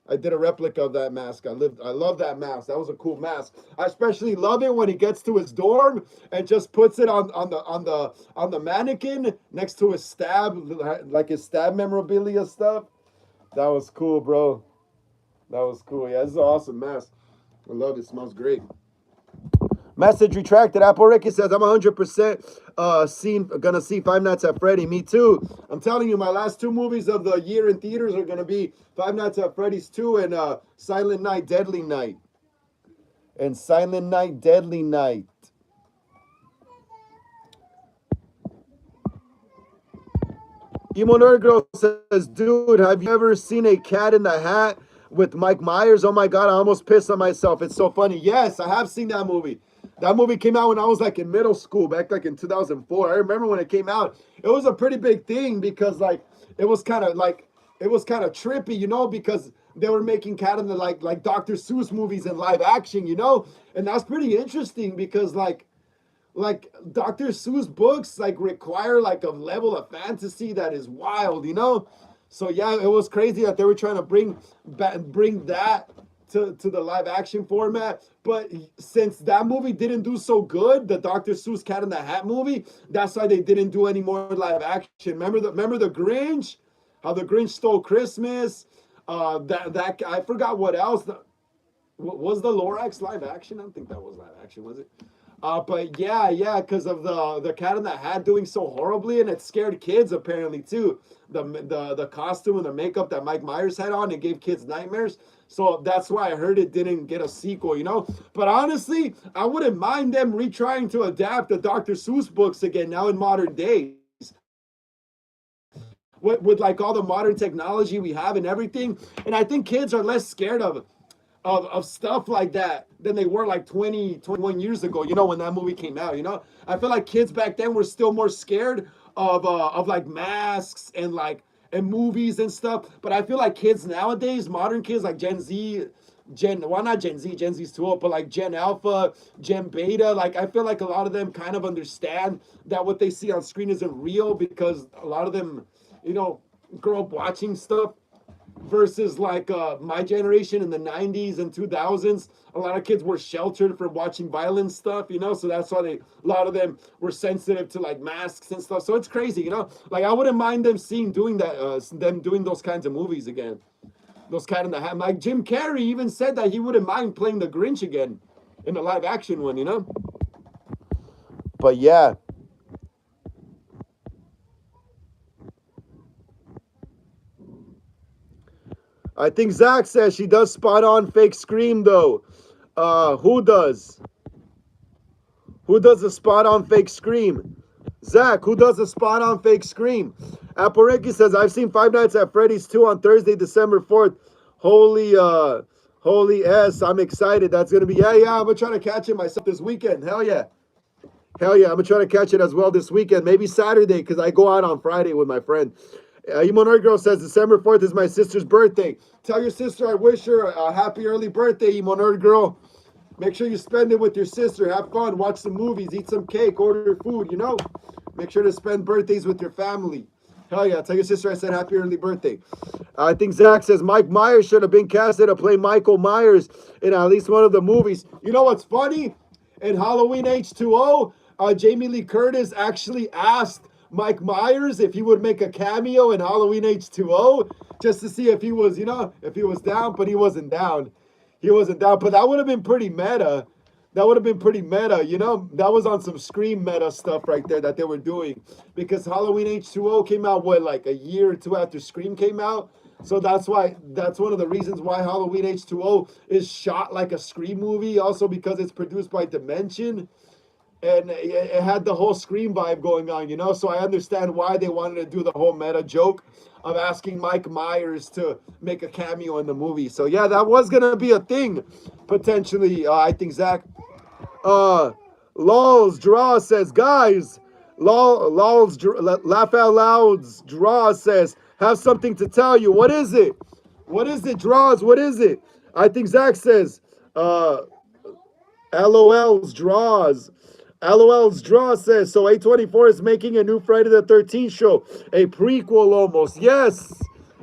did a replica of that mask. I love that mask. That was a cool mask. I especially love it when he gets to his dorm and just puts it on the mannequin next to his stab, like his stab memorabilia stuff. That was cool, bro. That was cool. Yeah, this is an awesome mask. I love it. It smells great. Message retracted. Apple Ricky says, I'm 100% gonna see Five Nights at Freddy. Me too. I'm telling you, my last two movies of the year in theaters are gonna be Five Nights at Freddy's 2 and Silent Night, Deadly Night. And Silent Night, Deadly Night. Emo Nerd Girl says, dude, have you ever seen a Cat in the Hat with Mike Myers? Oh my God, I almost pissed on myself. It's so funny. Yes, I have seen that movie. That movie came out when I was like in middle school, back like in 2004. I remember when it came out. It was a pretty big thing because like it was kind of trippy, you know, because they were making Cat in the like Dr. Seuss movies in live action, you know, and that's pretty interesting because like Dr. Seuss books like require like a level of fantasy that is wild, you know. So yeah, it was crazy that they were trying to bring that to the live action format. But since that movie didn't do so good, the Dr. Seuss Cat in the Hat movie, that's why they didn't do any more live action. Remember the Grinch? How the Grinch Stole Christmas? That I forgot what else. Was the Lorax live action? I don't think that was live action, was it? But yeah, because of the Cat in the Hat doing so horribly, and it scared kids apparently too. The costume and the makeup that Mike Myers had on, it gave kids nightmares. So that's why I heard it didn't get a sequel, you know. But honestly, I wouldn't mind them retrying to adapt the Dr. Seuss books again now in modern days. With like all the modern technology we have and everything, and I think kids are less scared of stuff like that than they were like 21 years ago, you know, when that movie came out, you know. I feel like kids back then were still more scared of like masks and movies and stuff. But I feel like kids nowadays, modern kids like Gen Z's too old, but like Gen Alpha, Gen Beta, like I feel like a lot of them kind of understand that what they see on screen isn't real because a lot of them, you know, grow up watching stuff. Versus like my generation in the 90s and 2000s, a lot of kids were sheltered from watching violent stuff, you know, so that's why a lot of them were sensitive to like masks and stuff. So it's crazy, you know, like I wouldn't mind them doing those kinds of movies again. Those Cat in the Hat. Like Jim Carrey even said that he wouldn't mind playing the Grinch again in the live action one, you know. But yeah. I think Zach says she does spot on fake Scream though. Who does? Who does the spot on fake Scream? Zach, who does the spot on fake Scream? Appariki says, I've seen Five Nights at Freddy's 2 on Thursday, December 4th. Holy S, I'm excited. That's going to be, yeah, I'm going to try to catch it myself this weekend. Hell yeah. Hell yeah, I'm gonna try to catch it as well this weekend, maybe Saturday, because I go out on Friday with my friend. Emo Nerd Girl says December 4th is my sister's birthday. Tell your sister I wish her a happy early birthday, Emo Nerd Girl. Make sure you spend it with your sister. Have fun, watch some movies, eat some cake, order food, you know? Make sure to spend birthdays with your family. Hell yeah, tell your sister I said happy early birthday. I think Zach says Mike Myers should have been casted to play Michael Myers in at least one of the movies. You know what's funny? In Halloween H2O, Jamie Lee Curtis actually asked Mike Myers if he would make a cameo in Halloween H2O just to see if he was, if he was down, but he wasn't down. He wasn't down, but that would have been pretty meta. That would have been pretty meta, That was on some Scream meta stuff right there that they were doing. Because Halloween H2O came out, like a year or two after Scream came out? So that's one of the reasons why Halloween H2O is shot like a Scream movie. Also because it's produced by Dimension. And it had the whole Scream vibe going on, So I understand why they wanted to do the whole meta joke of asking Mike Myers to make a cameo in the movie. So yeah, that was gonna be a thing potentially. I think Zach. Lol's Draw says, guys. Lol's Laugh Out Loud's Draw says, have something to tell you. What is it? What is it, Draws? What is it? I think Zach says, LOL's Draws. LOL's Draw says, so A24 is making a new Friday the 13th show. A prequel almost. Yes.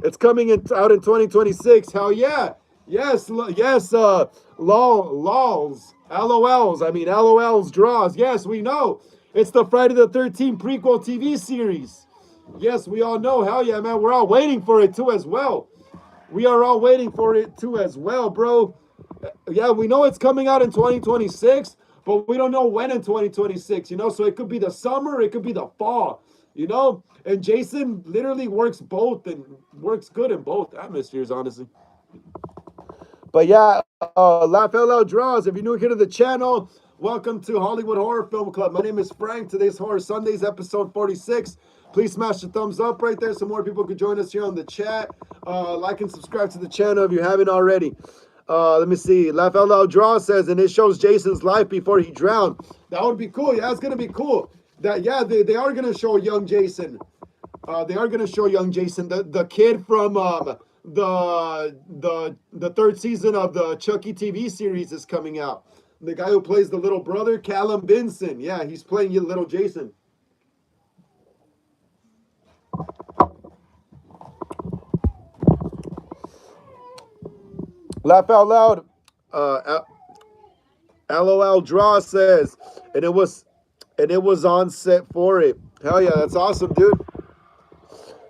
It's coming out in 2026. Hell yeah. Yes. LOL's. LOL's Draws. Yes, we know. It's the Friday the 13th prequel TV series. Yes, we all know. Hell yeah, man. We're all waiting for it too as well. We are all waiting for it too as well, bro. Yeah, we know it's coming out in 2026. But we don't know when in 2026, So it could be the summer, it could be the fall, And Jason literally works both and works good in both atmospheres, honestly. But yeah, Laugh Out Loud Draws. If you're new here to the channel, welcome to Hollywood Horror Film Club. My name is Frank. Today's Horror Sundays, episode 46. Please smash the thumbs up right there so more people could join us here on the chat. Like and subscribe to the channel if you haven't already. Let me see. Laugh Out Loud Draw says, and it shows Jason's life before he drowned. That would be cool. Yeah, it's gonna be cool. They are gonna show young Jason. They are gonna show young Jason, the kid from the third season of the Chucky TV series is coming out. The guy who plays the little brother, Callum Benson. Yeah, he's playing little Jason. Laugh Out Loud. LOL Draw says, and it was on set for it. Hell yeah, that's awesome, dude.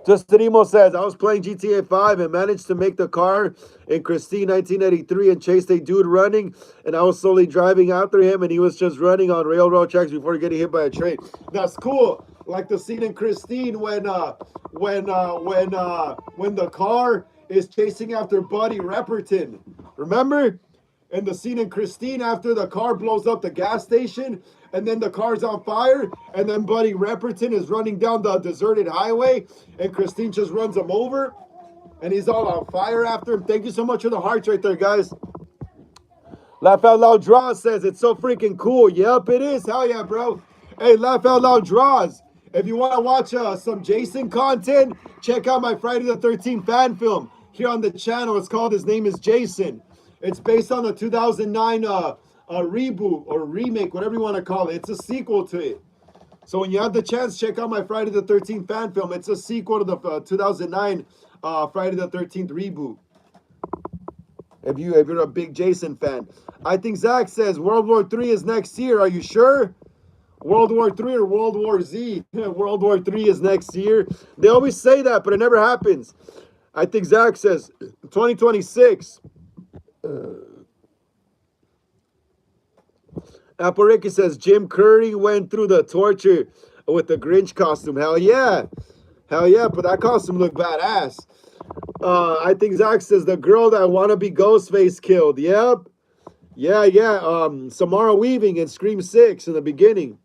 Justin Emo says, I was playing GTA 5 and managed to make the car in Christine 1983 and chased a dude running, and I was slowly driving after him, and he was just running on railroad tracks before getting hit by a train. That's cool. Like the scene in Christine when the car is chasing after Buddy Repperton. Remember? And the scene in Christine after the car blows up the gas station and then the car's on fire and then Buddy Repperton is running down the deserted highway and Christine just runs him over and he's all on fire after him. Thank you so much for the hearts right there, guys. Laugh Out Loud Draw says it's so freaking cool. Yep, it is. Hell yeah, bro. Hey, Laugh Out Loud Draws. If you want to watch some Jason content, check out my Friday the 13th fan film here on the channel. It's called His Name is Jason. It's based on the 2009 reboot or remake, whatever you want to call it. It's a sequel to it. So when you have the chance, check out my Friday the 13th fan film. It's a sequel to the 2009 Friday the 13th reboot. If you're a big Jason fan. I think Zach says World War III is next year. Are you sure? World War III or World War Z? World War III is next year. They always say that, but it never happens. I think Zach says 2026. Apple Ricky says Jim Curry went through the torture with the Grinch costume. Hell yeah. Hell yeah, but that costume looked badass. I think Zach says the girl that wanna be Ghostface killed. Yep. Yeah. Samara Weaving in Scream 6 in the beginning.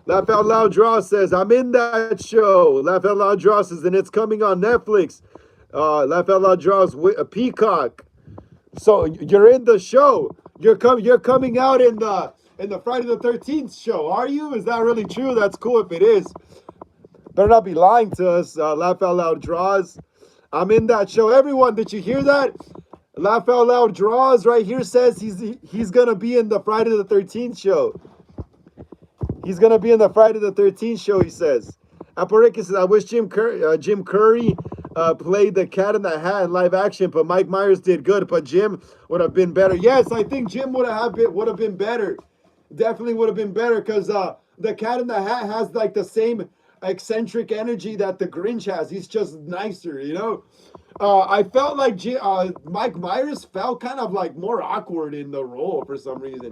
Laugh Out Loud Draw says, I'm in that show. Laugh Out Loud Draw says, and it's coming on Netflix. Laugh Out Loud Draws a Peacock. So you're in the show. You're coming out in in the Friday the 13th show. Are you? Is that really true? That's cool if it is. Better not be lying to us. Laugh Out Loud Draws. I'm in that show. Everyone, did you hear that? Laugh Out Loud Draws right here says he's going to be in the Friday the 13th show. He's going to be in the Friday the 13th show, he says. Aparicus says, I wish Jim Curry played the Cat in the Hat in live action, but Mike Myers did good, but Jim would have been better. Yes, I think Jim would have been better. Definitely would have been better because the Cat in the Hat has like the same eccentric energy that the Grinch has. He's just nicer, you know? I felt like Mike Myers felt kind of like more awkward in the role for some reason.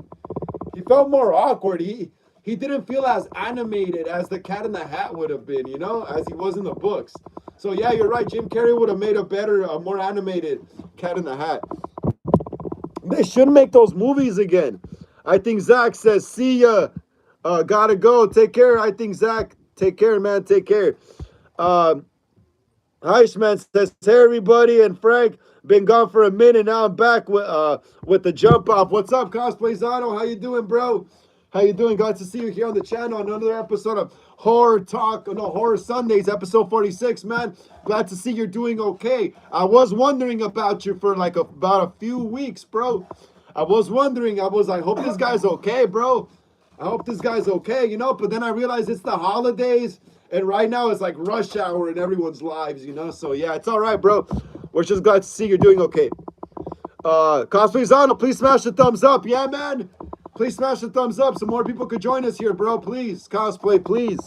He felt more awkward. He didn't feel as animated as the Cat in the Hat would have been, you know, as he was in the books. So yeah, you're right. Jim Carrey would have made a better, more animated Cat in the Hat. They should make those movies again. I think Zach says, see ya. Gotta go. Take care. I think Zach, take care, man. Take care. Heishman says, hey, everybody. And Frank, been gone for a minute. Now I'm back with the jump off. What's up, Cosplay Zano? How you doing, bro? How you doing? Glad to see you here on the channel. Another episode of Horror Sundays, episode 46, man. Glad to see you're doing okay. I was wondering about you for like about a few weeks, bro. I was wondering. I was like, hope this guy's okay, bro. I hope this guy's okay, you know. But then I realized it's the holidays, and right now it's like rush hour in everyone's lives, you know. So yeah, it's all right, bro. We're just glad to see you're doing okay. Cosplay Zano, please smash the thumbs up. Yeah, man. Please smash the thumbs up so more people could join us here, bro. Please. Cosplay, please.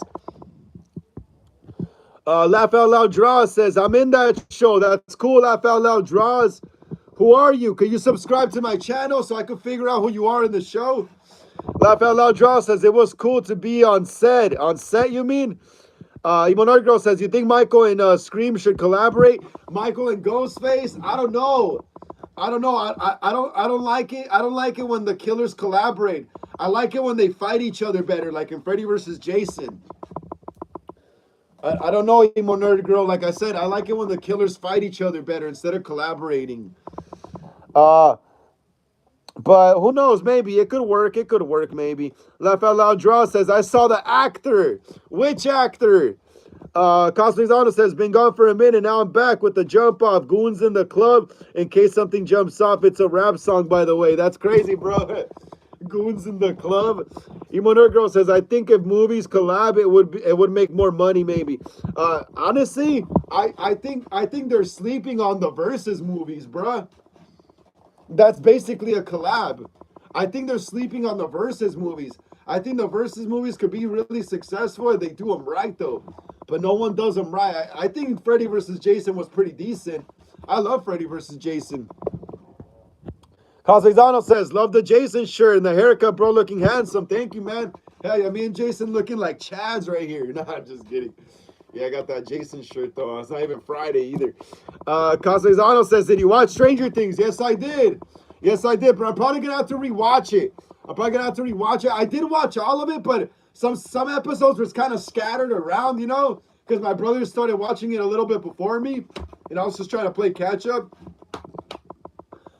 Laugh Out Loud Draws says, I'm in that show. That's cool, Laugh Out Loud Draws. Who are you? Can you subscribe to my channel so I can figure out who you are in the show? Laugh Out Loud Draws says, it was cool to be on set. On set, you mean? Imonard Girl says, you think Michael and Scream should collaborate? Michael and Ghostface? I don't know. I don't like it. I don't like it when the killers collaborate. I like it when they fight each other better, like in Freddy vs. Jason. I don't know, Emo Nerd Girl. Like I said, I like it when the killers fight each other better instead of collaborating. But who knows? Maybe it could work. It could work, maybe. Laugh Out Loud Draw says, I saw the actor. Which actor? Cosplay Zano says, been gone for a minute. Now I'm back with the jump off. Goons in the club. In case something jumps off, it's a rap song, by the way. That's crazy, bro. Goons in the club. Emo Nerd Girl says, I think if movies collab, it would make more money, maybe. Honestly, I think they're sleeping on the Versus movies, bruh. That's basically a collab. I think they're sleeping on the Versus movies. I think the Versus movies could be really successful if they do them right, though. But no one does them right. I think Freddy vs. Jason was pretty decent. I love Freddy vs. Jason. Casezano says, love the Jason shirt and the haircut, bro, looking handsome. Thank you, man. Hey, me and Jason looking like Chads right here. No, I'm just kidding. Yeah, I got that Jason shirt, though. It's not even Friday either. Casezano says, did you watch Stranger Things? Yes, I did. Yes, I did, but I'm probably going to have to rewatch it. I did watch all of it, but some episodes was kind of scattered around, you know, because my brother started watching it a little bit before me, and I was just trying to play catch up.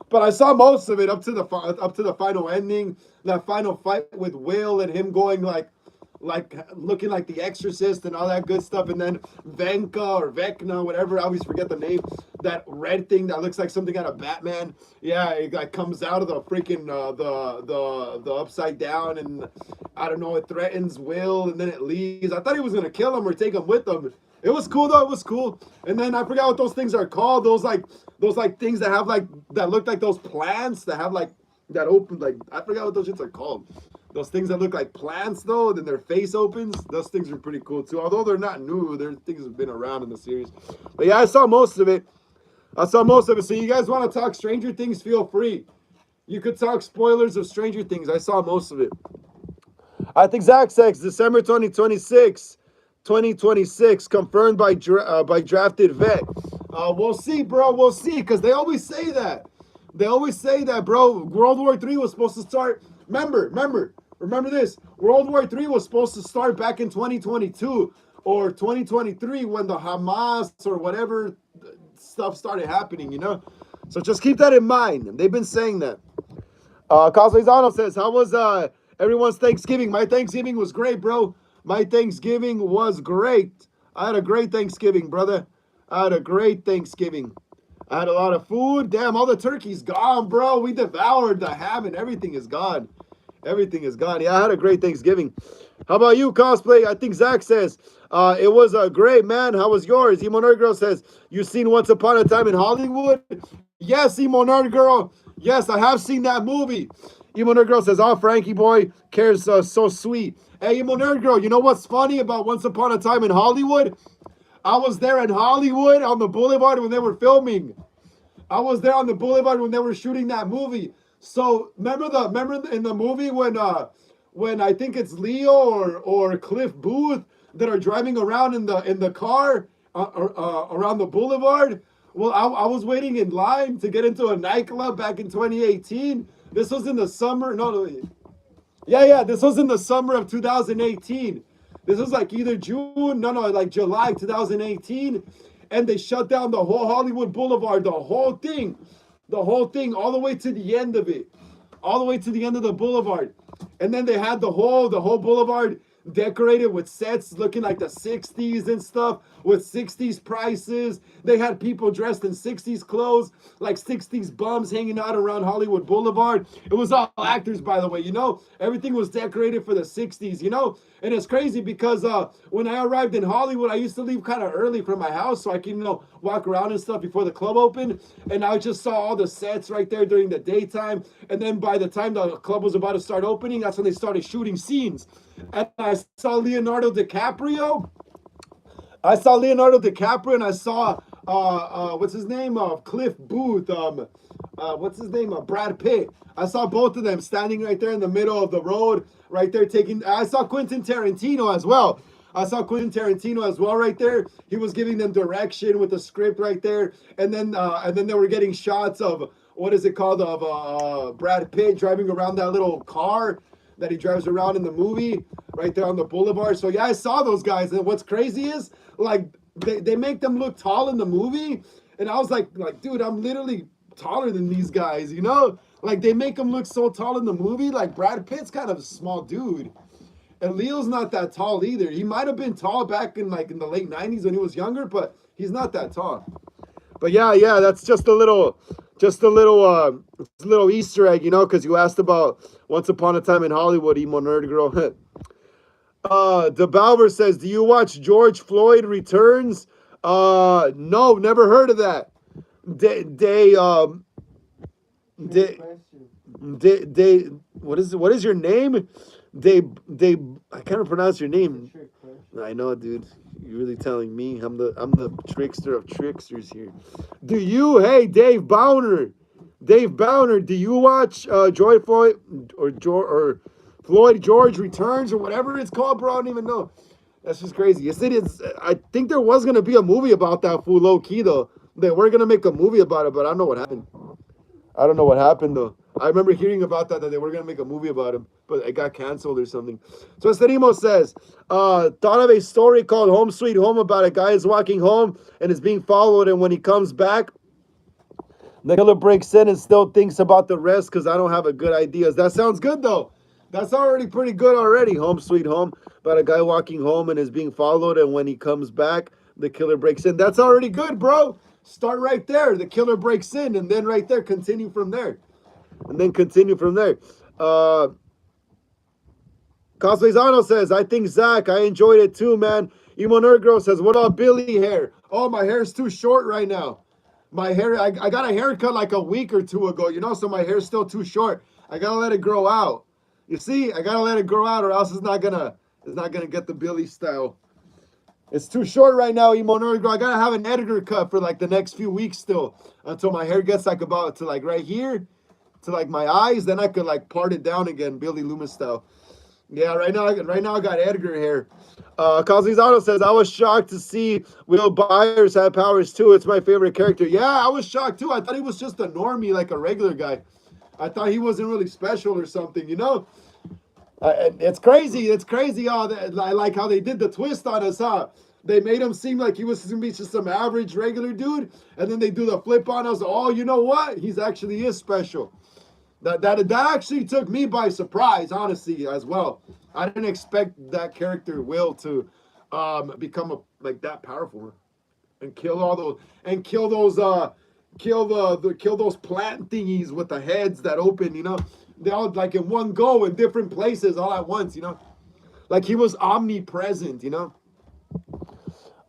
But I saw most of it up to the final ending, that final fight with Will and him going like looking like the Exorcist and all that good stuff, and then Venka or Vecna, whatever, I always forget the name, that red thing that looks like something out of Batman. Yeah, it like comes out of the freaking the upside down, and I don't know, it threatens Will and then it leaves. I thought he was gonna kill him or take him with him. It was cool though, it was cool. And then I forgot what those things are called. Those things that have that look like those plants that have that open, I forgot what those shits are called. Those things that look like plants, though, then their face opens. Those things are pretty cool, too. Although they're not new. They're things that have been around in the series. But, yeah, I saw most of it. So you guys want to talk Stranger Things, feel free. You could talk spoilers of Stranger Things. I saw most of it. I think Zach says December 2026, confirmed by Drafted Vet. We'll see, bro. We'll see, because they always say that. Bro. World War III was supposed to start. Remember this. World War III was supposed to start back in 2022 or 2023 when the Hamas or whatever stuff started happening, you know? So just keep that in mind. They've been saying that. Cosplay Zano says, how was Everyone's Thanksgiving. My Thanksgiving was great, bro. My Thanksgiving was great. I had a great Thanksgiving, brother. I had a great Thanksgiving. I had a lot of food. Damn, all the turkey's gone, bro. We devoured the ham and everything is gone. Everything is gone. Yeah, I had a great Thanksgiving. How about you, cosplay? I think Zach says, it was a great, man. How was yours? Emo Nerd Girl says, you seen Once Upon a Time in Hollywood? Yes, Emo Nerd Girl. Yes, I have seen that movie. Emo Nerd Girl says, oh, Frankie boy cares so sweet. Hey, Emo Nerd Girl, you know what's funny about Once Upon a Time in Hollywood? I was there in Hollywood on the boulevard when they were filming. I was there on the boulevard when they were shooting that movie. So remember in the movie when I think it's Leo or Cliff Booth that are driving around in the car around the boulevard. Well, I was waiting in line to get into a nightclub back in 2018. This was in the summer. No, yeah. This was in the summer of 2018. This was like either June, like July 2018, and they shut down the whole Hollywood Boulevard, the whole thing, all the way to the end of it, all the way to the end of the boulevard, and then they had the whole boulevard decorated with sets looking like the 60s and stuff with 60s prices. They had people dressed in 60s clothes, like 60s bums hanging out around Hollywood Boulevard. It was all actors, by the way, everything was decorated for the 60s, and it's crazy because when I arrived in Hollywood, I used to leave kind of early from my house so I can, walk around and stuff before the club opened, and I just saw all the sets right there during the daytime, and then by the time the club was about to start opening, that's when they started shooting scenes. And I saw Leonardo DiCaprio. And I saw what's his name? Cliff Booth. What's his name? Brad Pitt. I saw both of them standing right there in the middle of the road, right there taking. I saw Quentin Tarantino as well. Right there. He was giving them direction with the script right there, and then they were getting shots of what is it called of Brad Pitt driving around that little car that he drives around in the movie right there on the boulevard. So yeah, I saw those guys, and what's crazy is like they make them look tall in the movie, and I was like dude, I'm literally taller than these guys, like they make them look so tall in the movie. Like Brad Pitt's kind of a small dude, and Leo's not that tall either. He might have been tall back in the late 90s when he was younger, but he's not that tall. But yeah, that's just a little Easter egg, because you asked about Once Upon a Time in Hollywood, Emo Nerd Girl. DeBalver says, do you watch George Floyd Returns? No, never heard of that. What is your name? I can't pronounce your name. I know, dude. You're really telling me I'm the trickster of tricksters here. Hey, Dave Bowner, do you watch George Floyd or Floyd George Returns or whatever it's called, bro? I don't even know. That's just crazy. Yes, it is. I think there was gonna be a movie about that fool, low key though. They were gonna make a movie about it, but I don't know what happened. Though. I remember hearing about that they were gonna make a movie about him, but it got canceled or something. So Esterimo says, thought of a story called Home Sweet Home about a guy is walking home and is being followed, and when he comes back, the killer breaks in and still thinks about the rest because I don't have a good ideas. That sounds good though. That's already pretty good already. Home Sweet Home about a guy walking home and is being followed, and when he comes back, the killer breaks in. That's already good, bro. Start right there. The killer breaks in, and then right there, continue from there. Cosplayzano says, I think Zach, I enjoyed it too, man. Emo Nerd Girl says, what up, Billy hair? Oh, my hair's too short right now. My hair, I got a haircut like a week or two ago, so my hair's still too short. I gotta let it grow out. You see, I gotta let it grow out, or else it's not gonna get the Billy style. It's too short right now, Emo Nerd Girl. I gotta have an editor cut for like the next few weeks still, until my hair gets like about to like right here, to like my eyes. Then I could like part it down again, Billy Loomis style. Yeah, right now I got Edgar hair. Cosmizano says, I was shocked to see Will Byers have powers too. It's my favorite character. Yeah, I was shocked too. I thought he was just a normie, like a regular guy. I thought he wasn't really special or something, It's crazy. I like how they did the twist on us, huh? They made him seem like he was going to be just some average regular dude, and then they do the flip on us. Oh, you know what? He actually is special. That actually took me by surprise, honestly, as well. I didn't expect that character Will to become like that powerful and kill all those and kill those plant thingies with the heads that open. They all like in one go in different places all at once. Like he was omnipresent.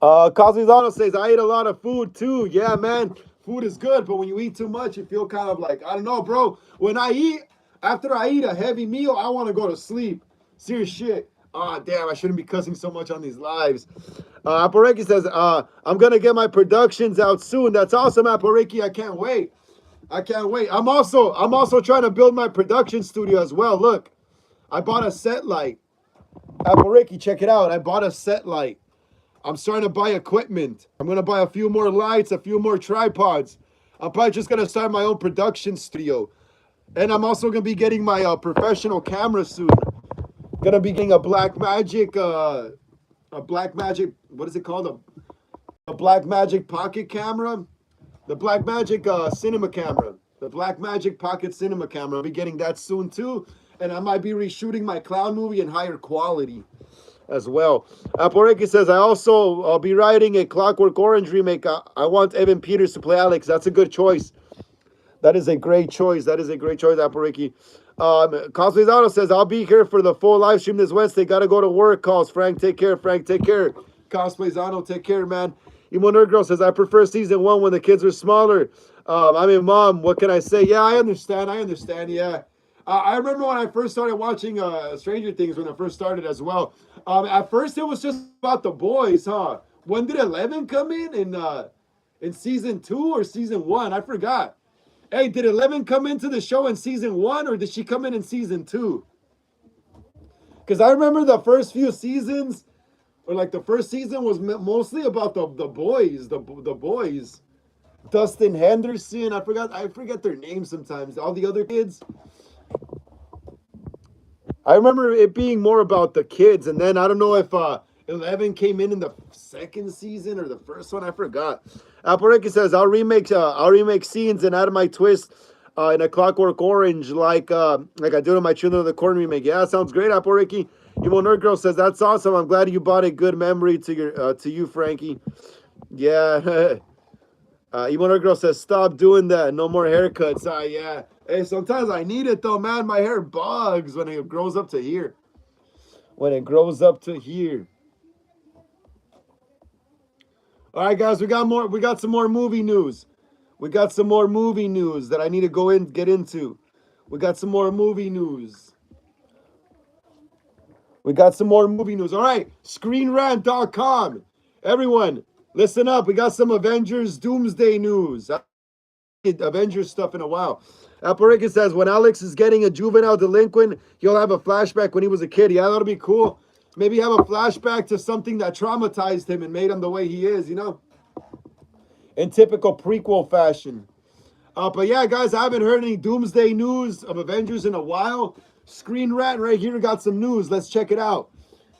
Cosmizano says, I eat a lot of food too. Yeah, man. Food is good, but when you eat too much, you feel kind of like, I don't know, bro. When I eat, after I eat a heavy meal, I want to go to sleep. Serious shit. Ah, damn, I shouldn't be cussing so much on these lives. Apareki says, I'm going to get my productions out soon. That's awesome, Apareki. I can't wait. I can't wait. I'm also trying to build my production studio as well. Look, I bought a set light. Apareki, check it out. I bought a set light. I'm starting to buy equipment. I'm going to buy a few more lights, a few more tripods. I'm probably just going to start my own production studio. And I'm also going to be getting my professional camera soon. Going to be getting a Blackmagic, what is it called? A Blackmagic pocket camera. The Blackmagic cinema camera. The Blackmagic pocket cinema camera. I'll be getting that soon too. And I might be reshooting my clown movie in higher quality as well. Aporeki says, I'll be writing a Clockwork Orange remake. I want Evan Peters to play Alex. That's a good choice. That is a great choice. Aporeki. Cosplay says, I'll be here for the full live stream this Wednesday. Gotta go to work. Calls Frank. Take care. Frank, take care. Cosplay take care, man. Emo Nerd Girl says, I prefer season 1 when the kids were smaller. Mom, what can I say? Yeah, I understand. Yeah. I remember when I first started watching Stranger Things when I first started as well. At first, it was just about the boys, huh? When did 11 come in season 2 or season 1? I forgot. Hey, did 11 come into the show in season 1 or did she come in season 2? Because I remember the first few seasons, or like the first season was mostly about the boys, the boys. Dustin Henderson, I forget their names sometimes. All the other kids. I remember it being more about the kids, and then I don't know if 11 came in the second season or the first one. I forgot. Apareki says, I'll remake scenes and add my twist in a Clockwork Orange like I did in my Children of the Corn remake. Yeah, sounds great, Apareki. Emo Nerd Girl says, that's awesome. I'm glad you bought a good memory to you, Frankie. Yeah. Emo Nerd Girl says, stop doing that. No more haircuts. Yeah. Hey, sometimes I need it though, man. My hair bugs when it grows up to here. All right, guys, we got some more movie news. That I need to get into. We got some more movie news. All right, ScreenRant.com. Everyone, listen up. We got some Avengers Doomsday news. Avengers stuff in a while. Aparika says, when Alex is getting a juvenile delinquent, he'll have a flashback when he was a kid. Yeah, that'll be cool. Maybe have a flashback to something that traumatized him and made him the way he is, in typical prequel fashion. But yeah, guys, I haven't heard any Doomsday news of Avengers in a while. Screen Rant right here got some news. Let's check it out.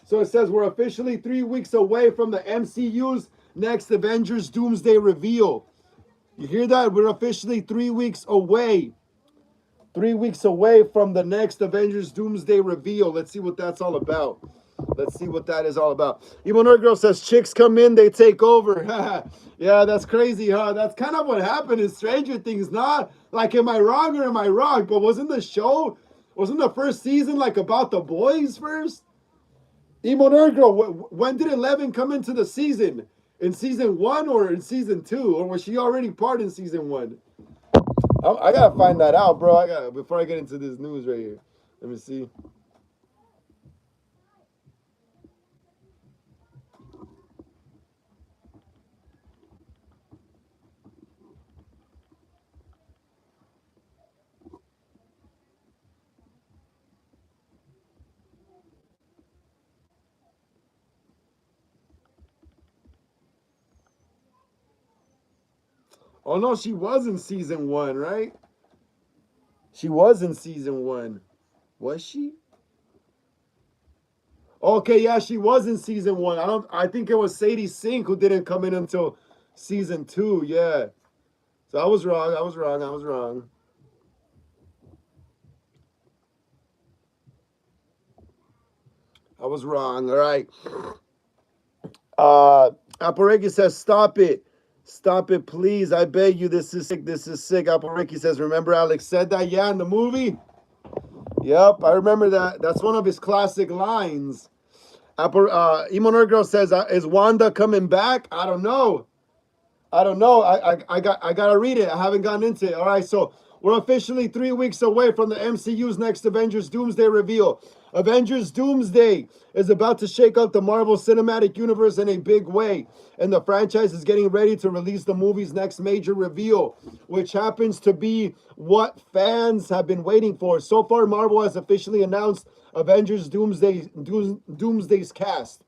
So it says we're officially 3 weeks away from the MCU's next Avengers Doomsday reveal. You hear that? We're officially 3 weeks away. 3 weeks away from the next Avengers Doomsday reveal. Let's see what that's all about. Emo Nerd Girl says, chicks come in, they take over. Yeah, that's crazy, huh? That's kind of what happened in Stranger Things, not like, am I wrong or am I wrong? But wasn't the first season like about the boys first? Emo Nerd Girl, when did 11 come into the season? In season 1 or in season 2? Or was she already part in season 1? I gotta find that out, bro. Before I get into this news right here. Let me see. Oh no, she was in season 1, right? She was in season 1. Was she? Okay, yeah, she was in season 1. I think it was Sadie Sink who didn't come in until season 2, yeah. So I was wrong. I was wrong. All right. Apareki says, stop it. Stop it, please. I beg you. This is sick. This is sick. Apareki says, remember Alex said that? Yeah, in the movie? Yep, I remember that. That's one of his classic lines. Imonurgro says, is Wanda coming back? I don't know. I don't know. I gotta read it. I haven't gotten into it. All right, so we're officially 3 weeks away from the MCU's next Avengers Doomsday reveal. Avengers Doomsday is about to shake up the Marvel Cinematic Universe in a big way, and the franchise is getting ready to release the movie's next major reveal, which happens to be what fans have been waiting for. So far, Marvel has officially announced Avengers Doomsday's cast.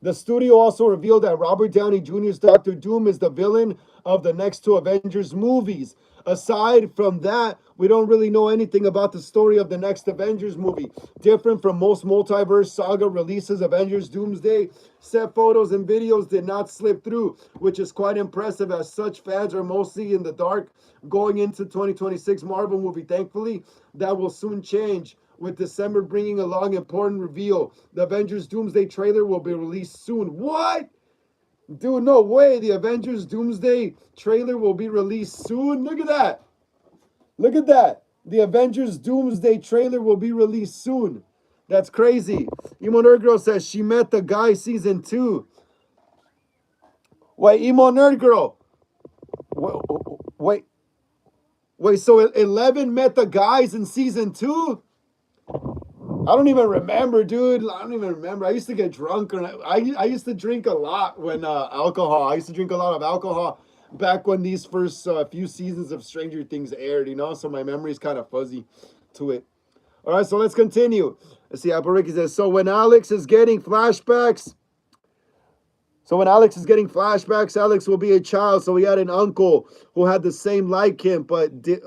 The studio also revealed that Robert Downey Jr.'s Doctor Doom is the villain of the next two Avengers movies. Aside from that, we don't really know anything about the story of the next Avengers movie. Different from most multiverse saga releases, Avengers Doomsday set photos and videos did not slip through, which is quite impressive as such fans are mostly in the dark going into 2026 Marvel movie. Thankfully, that will soon change, with December bringing along important reveal. The Avengers Doomsday trailer will be released soon. What? Dude, no way. The Avengers Doomsday trailer will be released soon. Look at that. Look at that. The Avengers Doomsday trailer will be released soon. That's crazy. Emo Nerd Girl says she met the guy season 2. Wait, Emo Nerd Girl. Wait, so 11 met the guys in season 2? I don't even remember, dude. I don't even remember. I used to get drunk, and I used to drink a lot when alcohol. I used to drink a lot of alcohol back when these first few seasons of Stranger Things aired, you know? So my memory's kind of fuzzy to it. All right, so let's continue. Let's see, Ricky says, so when Alex is getting flashbacks, Alex will be a child. So he had an uncle who had the same like him, but did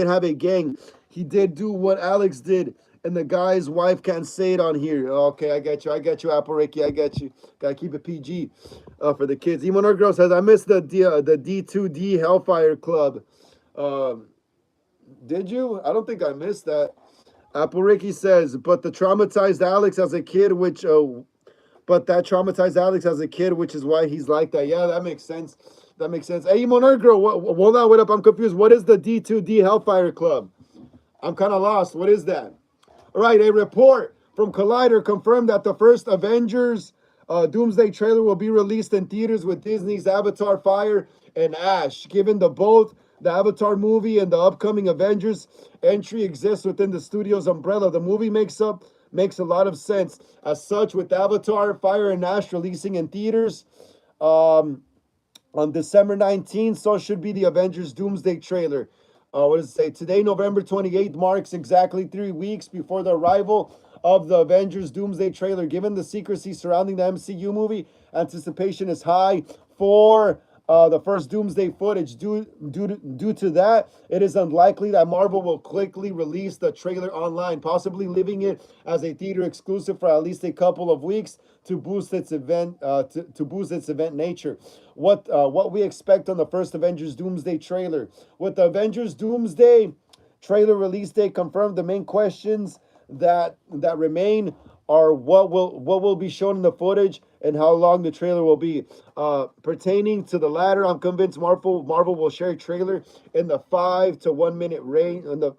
have a gang. He did do what Alex did, and the guy's wife can't say it on here. Okay, I get you, Apple Ricky, I get you. Gotta keep it PG for the kids. Even our girl says, I missed the D2D Hellfire Club. Did you? I don't think I missed that. Apple Ricky says, but that traumatized Alex as a kid, which is why he's like that. Yeah, that makes sense. Hey, Monarch Girl, hold on, wait up. I'm confused. What is the D2D Hellfire Club? I'm kind of lost. What is that? All right, a report from Collider confirmed that the first Avengers Doomsday trailer will be released in theaters with Disney's Avatar Fire and Ash. Given both the Avatar movie and the upcoming Avengers entry exists within the studio's umbrella, the movie makes a lot of sense. As such, with Avatar Fire and Ash releasing in theaters on December 19th, so should be the Avengers Doomsday trailer. What does it say? Today, November 28th, marks exactly 3 weeks before the arrival of the Avengers Doomsday trailer. Given the secrecy surrounding the MCU movie, anticipation is high for the first Doomsday footage. Due to that, it is unlikely that Marvel will quickly release the trailer online, possibly leaving it as a theater exclusive for at least a couple of weeks to boost its event nature. What we expect on the first Avengers Doomsday trailer. With the Avengers Doomsday trailer release date confirmed, the main questions that remain are what will be shown in the footage and how long the trailer will be. Pertaining to the latter, I'm convinced Marvel will share a trailer in the 5 to 1 minute range. In the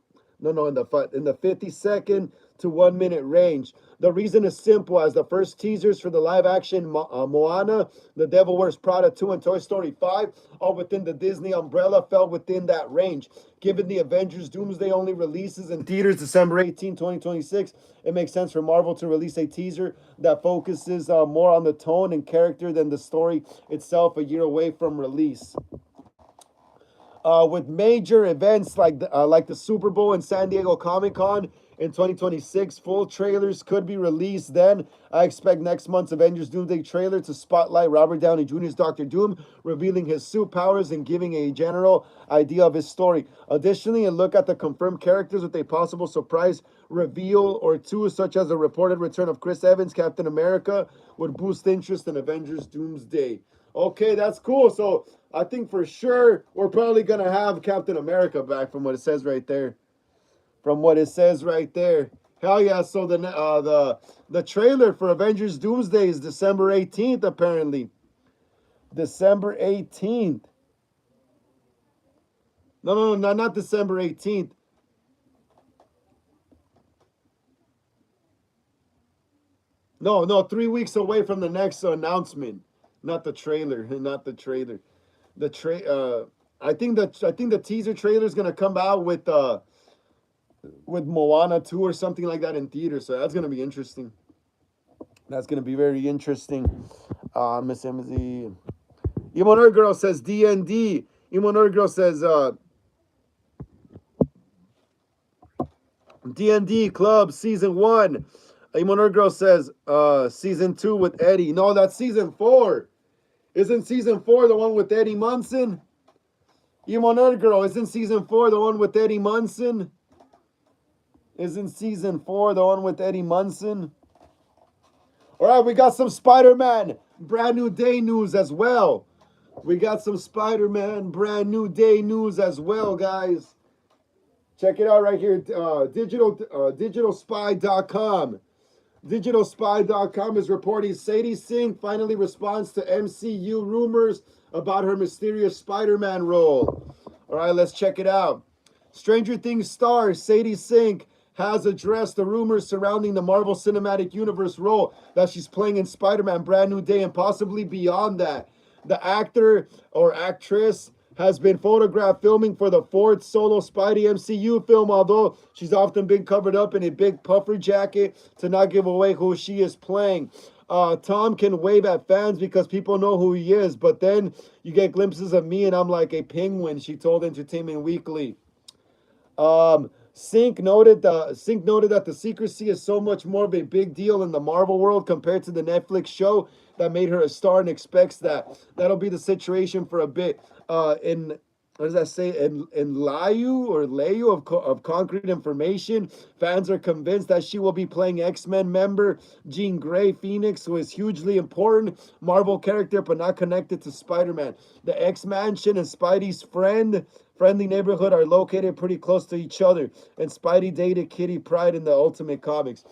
50-second to 1 minute range. The reason is simple, as the first teasers for the live-action Moana, The Devil Wears Prada 2, and Toy Story 5, all within the Disney umbrella, fell within that range. Given the Avengers Doomsday only releases in theaters December 18, 2026, it makes sense for Marvel to release a teaser that focuses more on the tone and character than the story itself a year away from release. With major events like the Super Bowl and San Diego Comic-Con in 2026, full trailers could be released then. I expect next month's Avengers Doomsday trailer to spotlight Robert Downey Jr.'s Doctor Doom, revealing his suit powers and giving a general idea of his story. Additionally, a look at the confirmed characters with a possible surprise reveal or two, such as the reported return of Chris Evans, Captain America, would boost interest in Avengers Doomsday. Okay, that's cool. So I think for sure we're probably going to have Captain America back from what it says right there. Hell yeah! So the trailer for Avengers Doomsday is December 18th, apparently. December 18th. No, not December 18th. No, 3 weeks away from the next announcement. Not the trailer, not the trailer. The I think the teaser trailer is gonna come out with Moana 2 or something like that in theater. So that's gonna be interesting. That's gonna be very interesting. Miss Emily. Imonor Girl says DND. Imonor Girl says DND Club Season 1. Imonor Girl says Season 2 with Eddie. No, that's Season 4. Isn't Season 4 the one with Eddie Munson? Imonor Girl, isn't Season 4 the one with Eddie Munson? Isn't Season 4 the one with Eddie Munson? All right, we got some Spider-Man brand new day news as well. We got some Spider-Man brand new day news as well, guys. Check it out right here. Digitalspy.com. Digitalspy.com is reporting Sadie Sink finally responds to MCU rumors about her mysterious Spider-Man role. All right, let's check it out. Stranger Things star Sadie Sink has addressed the rumors surrounding the Marvel Cinematic Universe role that she's playing in Spider-Man Brand New Day and possibly beyond that. The actor or actress has been photographed filming for the fourth solo Spidey MCU film, although she's often been covered up in a big puffer jacket to not give away who she is playing. Tom can wave at fans because people know who he is, but then you get glimpses of me and I'm like a penguin, she told Entertainment Weekly. Sync noted that the secrecy is so much more of a big deal in the Marvel world compared to the Netflix show that made her a star and expects that that'll be the situation for a bit. In what does that say? In Layu of Concrete Information, fans are convinced that she will be playing X-Men member Jean Grey Phoenix, who is hugely important Marvel character but not connected to Spider-Man. The X-Mansion and Spidey's friendly neighborhood are located pretty close to each other, and Spidey dated Kitty Pryde in the Ultimate Comics.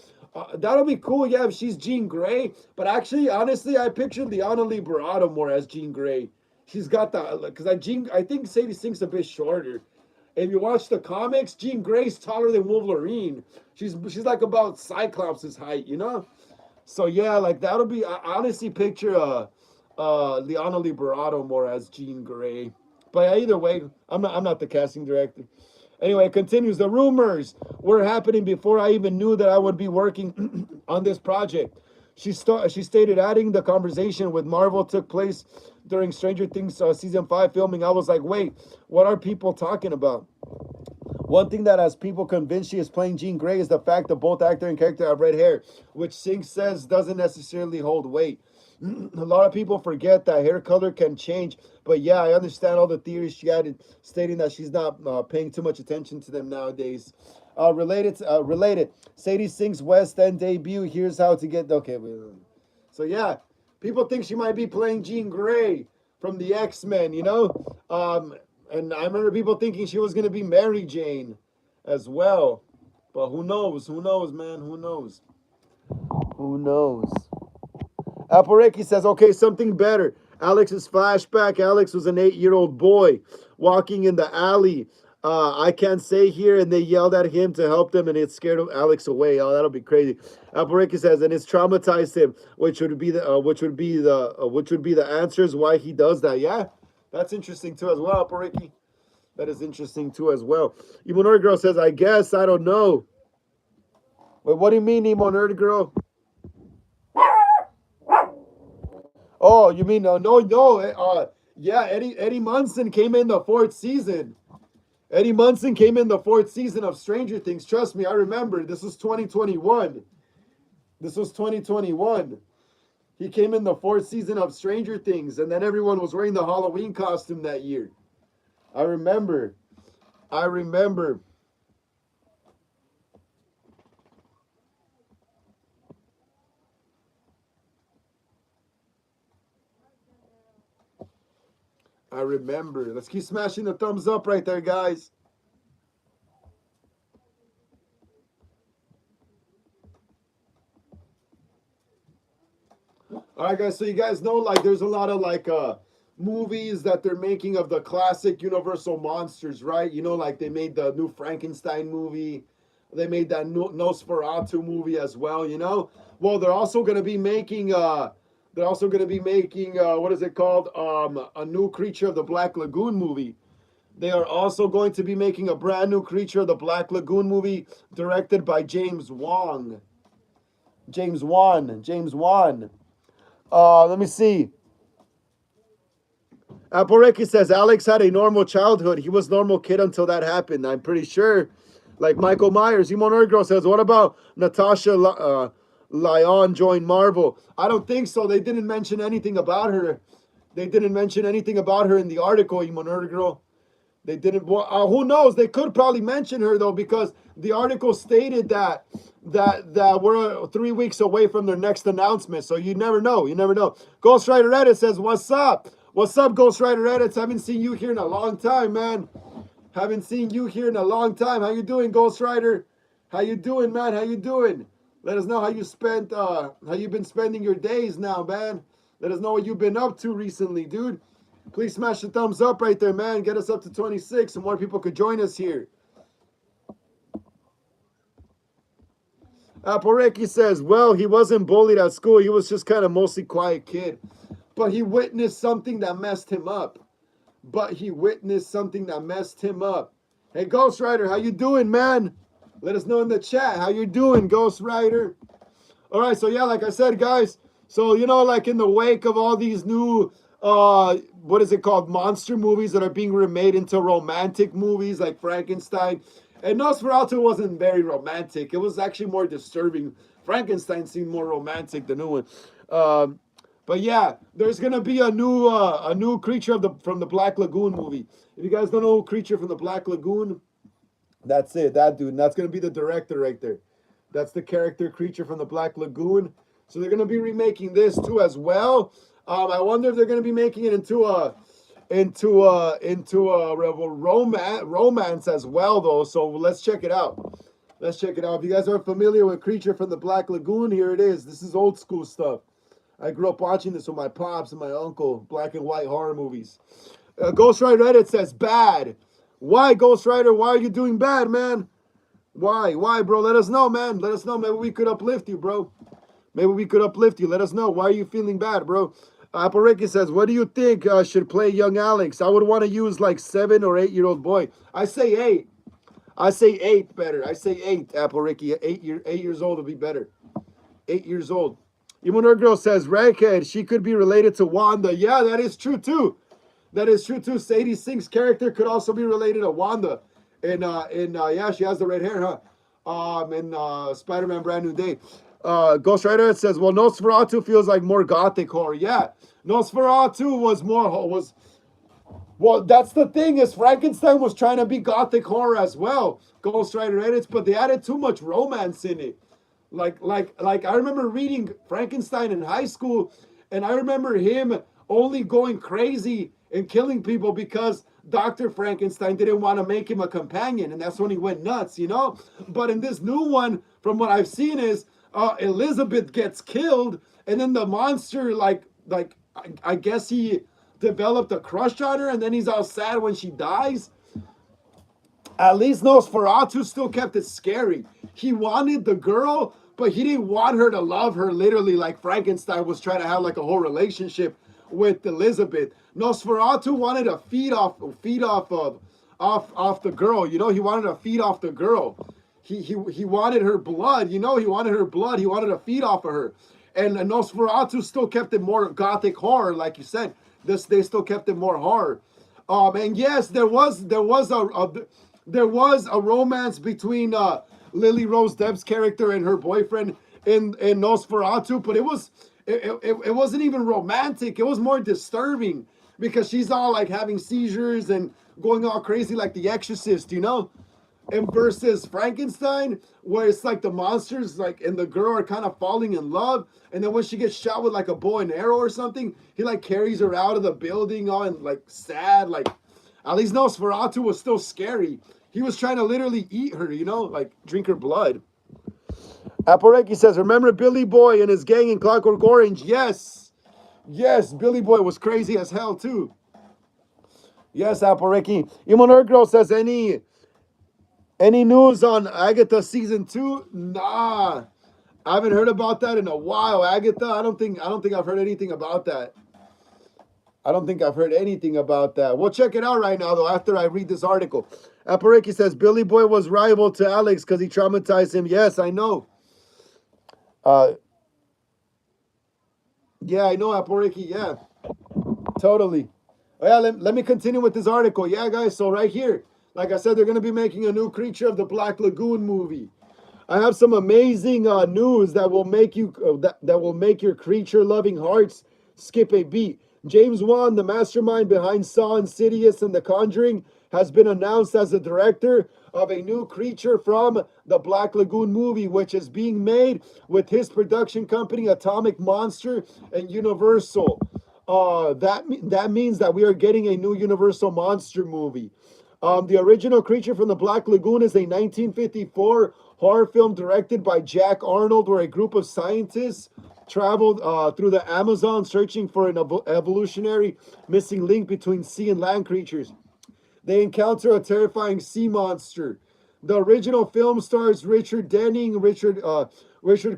That'll be cool, yeah, if she's Jean Grey. But actually, honestly, I pictured Liana Liberato more as Jean Grey. She's got the because I think Sadie Sink's a bit shorter. If you watch the comics, Jean Grey's taller than Wolverine. She's like about Cyclops' height, you know. So yeah, like that'll be. I honestly picture Liana Liberato more as Jean Grey. But yeah, either way, I'm not the casting director. Anyway, it continues. The rumors were happening before I even knew that I would be working on this project. She stated, adding the conversation with Marvel took place during Stranger Things season 5 filming. I was like, wait, what are people talking about? One thing that has people convinced she is playing Jean Grey is the fact that both actor and character have red hair, which Sink says doesn't necessarily hold weight. A lot of people forget that hair color can change, but yeah, I understand all the theories she added, stating that she's not paying too much attention to them nowadays. Related. Sadie Sink's West End debut. Here's how to get. Okay, wait. So yeah, people think she might be playing Jean Grey from the X-Men. And I remember people thinking she was gonna be Mary Jane as well. But who knows? Who knows, man? Who knows? Who knows? Aporeki says, okay, something better. Alex's flashback. Alex was an 8-year-old boy walking in the alley. I can't say here, and they yelled at him to help them, and it scared Alex away. Oh, that'll be crazy. Aporeki says, and it's traumatized him, which would be the answers why he does that. Yeah, that's interesting too as well, Aporeki. That is interesting too as well. Emo Nerd Girl says, I guess I don't know. Wait, what do you mean, Emo Nerd Girl? Oh, you mean no? Yeah, Eddie Munson came in the fourth season. Eddie Munson came in the fourth season of Stranger Things. Trust me, I remember. This was 2021. This was 2021. He came in the fourth season of Stranger Things, and then everyone was wearing the Halloween costume that year. I remember. I remember. I remember. Let's keep smashing the thumbs up right there, guys. All right, guys. So you guys know, like, there's a lot of like movies that they're making of the classic Universal monsters, right? You know, like they made the new Frankenstein movie. They made that Nosferatu movie as well. You know. Well, they're also gonna be making. They're also gonna be making. What is it called? A new Creature of the Black Lagoon movie. They are also going to be making a brand new Creature of the Black Lagoon movie directed by James Wan. James Wan. James Wan. Let me see. Aporeki says Alex had a normal childhood. He was a normal kid until that happened. I'm pretty sure. Like Michael Myers. Simon Ergro says, what about Natasha Lyon joined Marvel? I don't think so. They didn't mention anything about her. They didn't mention anything about her in the article, Simon Ergro. They didn't. Well, who knows? They could probably mention her though, because the article stated that we're 3 weeks away from their next announcement. So you never know. You never know. Ghost Rider Edit says, "What's up? What's up, Ghost Rider Edits? Haven't seen you here in a long time, man. Haven't seen you here in a long time. How you doing, Ghost Rider? How you doing, man? How you doing? Let us know how you've been spending your days now, man. Let us know what you've been up to recently, dude." Please smash the thumbs up right there, man. Get us up to 26 so more people could join us here. Aporeki says, well, he wasn't bullied at school. He was just kind of mostly quiet kid. But he witnessed something that messed him up. Hey, Ghost Rider, how you doing, man? Let us know in the chat. How you doing, Ghost Rider? All right, so yeah, like I said, guys. So, you know, like in the wake of all these new what is it called, monster movies that are being remade into romantic movies like Frankenstein. And Nosferatu wasn't very romantic. It was actually more disturbing. Frankenstein seemed more romantic, the new one. But yeah, there's gonna be a new Creature from the Black Lagoon movie. If you guys don't know Creature from the Black Lagoon, that's it, that dude. And that's gonna be the director right there. That's the character Creature from the Black Lagoon. So they're gonna be remaking this too as well. I wonder if they're going to be making it into a romance as well, though. So let's check it out. Let's check it out. If you guys aren't familiar with Creature from the Black Lagoon, here it is. This is old school stuff. I grew up watching this with my pops and my uncle. Black and white horror movies. Ghost Rider Reddit says bad. Why, Ghost Rider? Why are you doing bad, man? Why, bro? Let us know, man. Let us know. Maybe we could uplift you, bro. Maybe we could uplift you. Let us know. Why are you feeling bad, bro? Aporeki says, what do you think should play young Alex? I would want to use like 7 or 8 year old boy. I say 8. I say 8 better. I say 8, Aporeki. 8 years old would be better. 8 years old. Imunur Girl says, Raghead, she could be related to Wanda. Yeah, that is true too. That is true too. Sadie Sink's character could also be related to Wanda. And yeah, she has the red hair, huh? In Spider-Man Brand New Day. Ghost Rider says, well, Nosferatu feels like more gothic horror. Yeah, Nosferatu was well, that's the thing, is Frankenstein was trying to be gothic horror as well, Ghost Rider edits, but they added too much romance in it. Like I remember reading Frankenstein in high school, and I remember him only going crazy and killing people because Dr. Frankenstein didn't want to make him a companion, and that's when he went nuts, you know? But in this new one, from what I've seen, is Elizabeth gets killed, and then the monster, I guess he developed a crush on her, and then he's all sad when she dies. At least Nosferatu still kept it scary. He wanted the girl, but he didn't want her to love her literally like Frankenstein was trying to have like a whole relationship with Elizabeth. Nosferatu wanted to feed off the girl. You know, he wanted to feed off the girl. He wanted her blood, you know, he wanted her blood. He wanted to feed off of her. And Nosferatu still kept it more gothic horror, like you said. They still kept it more horror. And yes, there was a romance between Lily Rose Depp's character and her boyfriend in Nosferatu, but it wasn't even romantic. It was more disturbing because she's all like having seizures and going all crazy like the Exorcist, you know? And versus Frankenstein, where it's like the monsters like and the girl are kind of falling in love, and then when she gets shot with like a bow and arrow or something, he like carries her out of the building on like sad. Like at least Nosferatu was still scary. He was trying to literally eat her, you know, like drink her blood. Aporeki says, remember Billy Boy and his gang in Clockwork Orange? Yes. Yes, Billy Boy was crazy as hell too. Yes, Apple Ricky. Iman Girl says any news on Agatha season 2? Nah. I haven't heard about that in a while. Agatha, I don't think I've heard anything about that. I don't think I've heard anything about that. We'll check it out right now though after I read this article. Apareki says Billy Boy was rival to Alex because he traumatized him. Yes, I know. Uh yeah, I know Apareki, yeah. Totally. Oh, yeah, let me continue with this article. Yeah, guys, so right here, like I said, they're gonna be making a new Creature of the Black Lagoon movie. I have some amazing news that will make you that will make your creature loving hearts skip a beat. James Wan, the mastermind behind Saw, Insidious, and The Conjuring, has been announced as the director of a new Creature from the Black Lagoon movie, which is being made with his production company Atomic Monster and Universal. That means that we are getting a new Universal monster movie. The original Creature from the Black Lagoon is a 1954 horror film directed by Jack Arnold, where a group of scientists traveled through the Amazon searching for an evolutionary missing link between sea and land creatures. They encounter a terrifying sea monster. The original film stars Richard Denning, Richard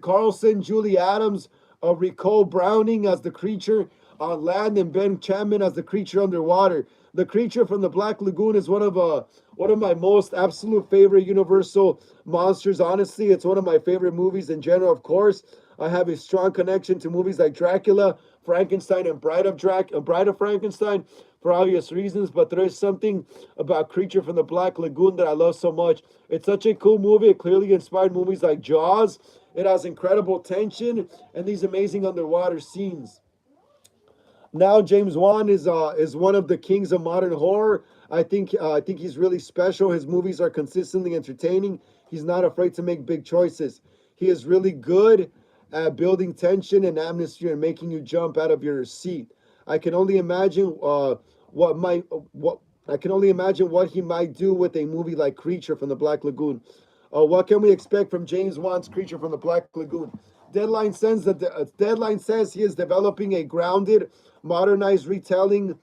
Carlson, Julie Adams, Rico Browning as the creature on land, and Ben Chapman as the creature underwater. The Creature from the Black Lagoon is one of my most absolute favorite Universal monsters. Honestly, it's one of my favorite movies in general. Of course, I have a strong connection to movies like Dracula, Frankenstein, and Bride of Frankenstein for obvious reasons. But there is something about Creature from the Black Lagoon that I love so much. It's such a cool movie. It clearly inspired movies like Jaws. It has incredible tension and these amazing underwater scenes. Now James Wan is one of the kings of modern horror. I think he's really special. His movies are consistently entertaining. He's not afraid to make big choices. He is really good at building tension and atmosphere and making you jump out of your seat. I can only imagine what I can only imagine what he might do with a movie like Creature from the Black Lagoon. What can we expect from James Wan's Creature from the Black Lagoon? Deadline says he is developing a grounded, modernized retelling,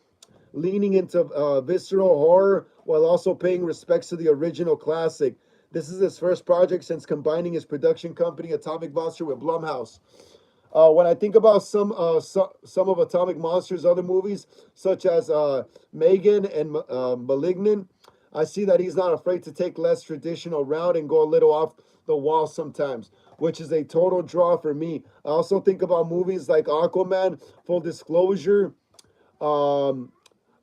leaning into visceral horror while also paying respects to the original classic. This is his first project since combining his production company Atomic Monster with Blumhouse. When I think about some of Atomic Monster's other movies, such as Megan and Malignant, I see that he's not afraid to take less traditional route and go a little off the wall sometimes, which is a total draw for me. I also think about movies like Aquaman, Full Disclosure. Um,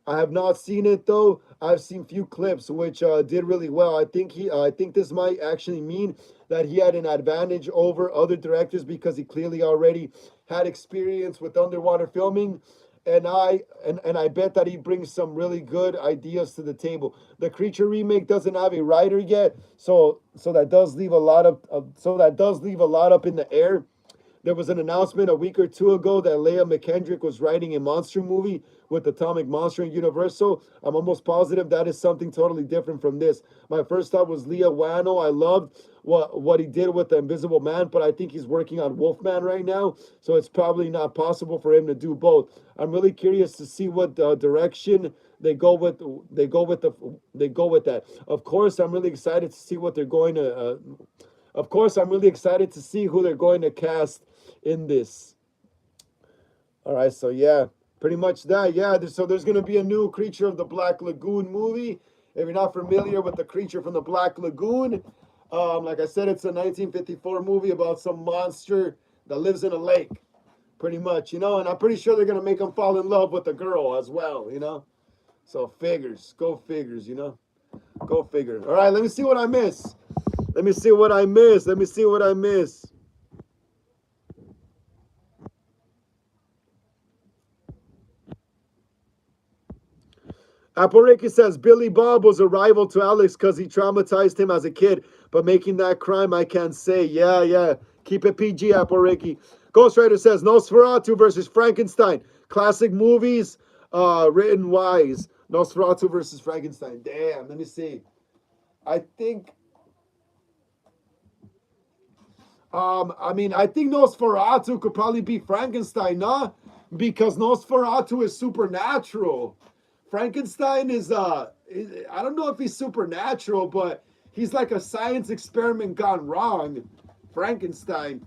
I have not seen it though. I've seen few clips which did really well. I think this might actually mean that he had an advantage over other directors because he clearly already had experience with underwater filming, and I bet that he brings some really good ideas to the table. The Creature remake doesn't have a writer yet, so that does leave a lot up in the air. There was an announcement a week or two ago that Leah McKendrick was writing a monster movie with Atomic Monster and Universal. I'm almost positive that is something totally different from this. My first thought was Leah Wano. I loved what he did with the Invisible Man, but I think he's working on Wolfman right now, so it's probably not possible for him to do both. I'm really curious to see what direction they go with. They go with that. Of course, I'm really excited to see what they're going to. Of course, I'm really excited to see who they're going to cast in this. All right, so yeah, pretty much that. Yeah, so there's gonna be a new Creature of the Black Lagoon movie. If you're not familiar with the Creature from the Black Lagoon, like I said, it's a 1954 movie about some monster that lives in a lake, pretty much, and I'm pretty sure they're gonna make him fall in love with a girl as well. So figures, go figures. Go figure. All right, let me see what I miss. Let me see what I miss. Let me see what I miss. Aporiki says Billy Bob was a rival to Alex because he traumatized him as a kid, but making that crime, I can't say. Yeah, yeah. Keep it PG, Aporiki. Ghost Rider says Nosferatu versus Frankenstein. Classic movies, written wise. Nosferatu versus Frankenstein. Damn, let me see. I think, I think Nosferatu could probably be Frankenstein, nah? because Nosferatu is supernatural. Frankenstein I don't know if he's supernatural, but he's like a science experiment gone wrong. Frankenstein.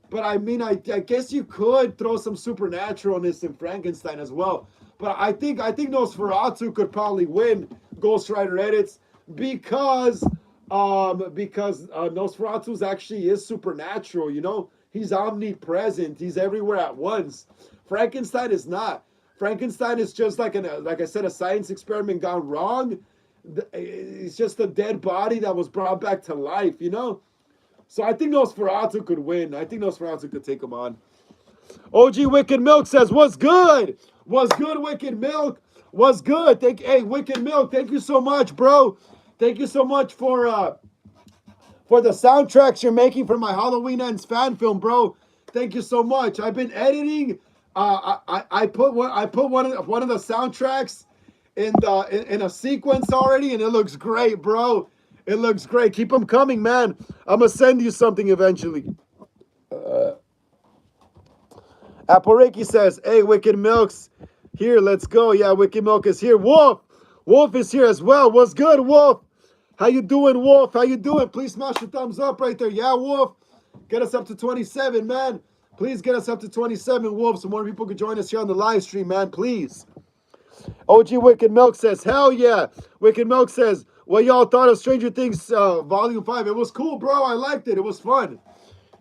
But I mean, I guess you could throw some supernaturalness in Frankenstein as well. But I think Nosferatu could probably win Ghost Rider edits because Nosferatu actually is supernatural. You know, he's omnipresent. He's everywhere at once. Frankenstein is not. Frankenstein is just like I said, a science experiment gone wrong. It's just a dead body that was brought back to life. You know. So I think Nosferatu could win. I think Nosferatu could take him on. OG Wicked Milk says, "What's good? What's good, Wicked Milk? What's good? Hey, Wicked Milk, thank you so much, bro. Thank you so much for the soundtracks you're making for my Halloween Ends fan film, bro. Thank you so much. I've been editing. I put one of the soundtracks in a sequence already, and it looks great, bro. It looks great. Keep them coming, man. I'm gonna send you something eventually." Apple Reiki says, "Hey, Wicked Milk's here. Let's go." Yeah, Wicked Milk is here. Wolf is here as well. What's good, Wolf? How you doing, Wolf? How you doing? Please smash the thumbs up right there. Yeah, Wolf. Get us up to 27, man. Please get us up to 27, Wolf, so more people can join us here on the live stream, man. Please. OG Wicked Milk says, "Hell yeah." Wicked Milk says, "What y'all thought of Stranger Things Volume 5? It was cool, bro. I liked it. It was fun.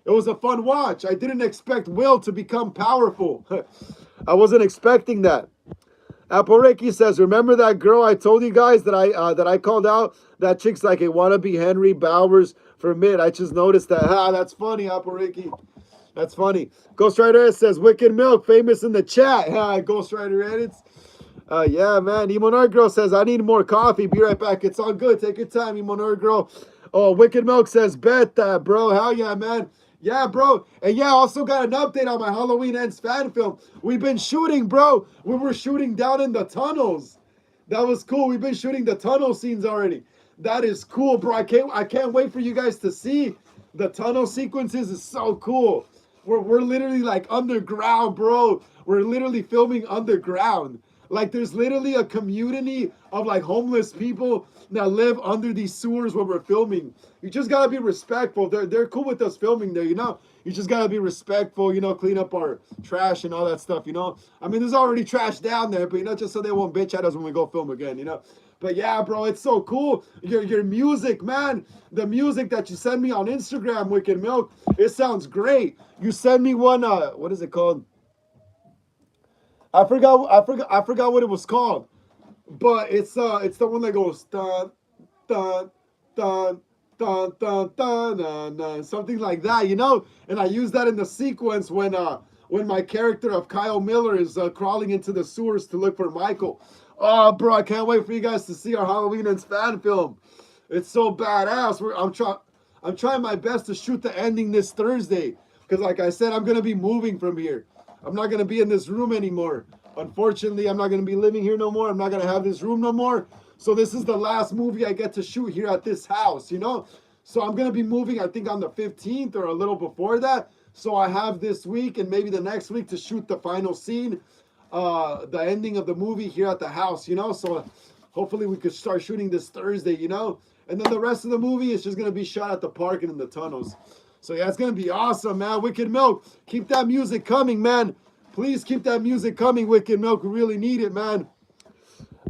It was a fun watch. I didn't expect Will to become powerful. I wasn't expecting that." Apple Ricky says, "Remember that girl I told you guys that I called out? That chick's like a wannabe Henry Bowers for mid. I just noticed that." That's funny, Apple Ricky. That's funny. Ghost Rider says, "Wicked Milk, famous in the chat." Ghost Rider edits. Yeah, man. Emo Nerd Girl says, "I need more coffee. Be right back." It's all good. Take your time, Emo Nerd Girl. Oh, Wicked Milk says, "Bet that, bro." Hell yeah, man. Yeah, bro. And yeah, I also got an update on my Halloween Ends fan film. We've been shooting, bro. We were shooting down in the tunnels. That was cool. We've been shooting the tunnel scenes already. That is cool, bro. I can't wait for you guys to see the tunnel sequences. Is so cool. We're literally like underground, bro. We're literally filming underground. Like there's literally a community of like homeless people that live under these sewers where we're filming. You just gotta be respectful. They're cool with us filming there, you know. You just gotta be respectful, you know, clean up our trash and all that stuff, you know. I mean, there's already trash down there, but you know, just so they won't bitch at us when we go film again, you know. But yeah, bro, it's so cool. Your music, man. The music that you send me on Instagram, Wicked Milk, it sounds great. You send me one, what is it called? I forgot what it was called. But it's the one that goes dun dun dun dun dun dun dun, dun something like that, you know? And I use that in the sequence when my character of Kyle Miller is crawling into the sewers to look for Michael. Oh, bro, I can't wait for you guys to see our Halloween Ends fan film. It's so badass. I'm trying my best to shoot the ending this Thursday because, like I said, I'm gonna be moving from here. I'm not gonna be in this room anymore. Unfortunately, I'm not gonna be living here no more. I'm not gonna have this room no more. So this is the last movie I get to shoot here at this house, you know? So I'm gonna be moving, I think on the 15th or a little before that. So I have this week and maybe the next week to shoot the final scene, the ending of the movie here at the house, you know? So hopefully we could start shooting this Thursday, you know? And then the rest of the movie is just gonna be shot at the park and in the tunnels. So yeah, it's gonna be awesome, man. Wicked Milk, keep that music coming, man. Please keep that music coming, Wicked Milk. We really need it, man.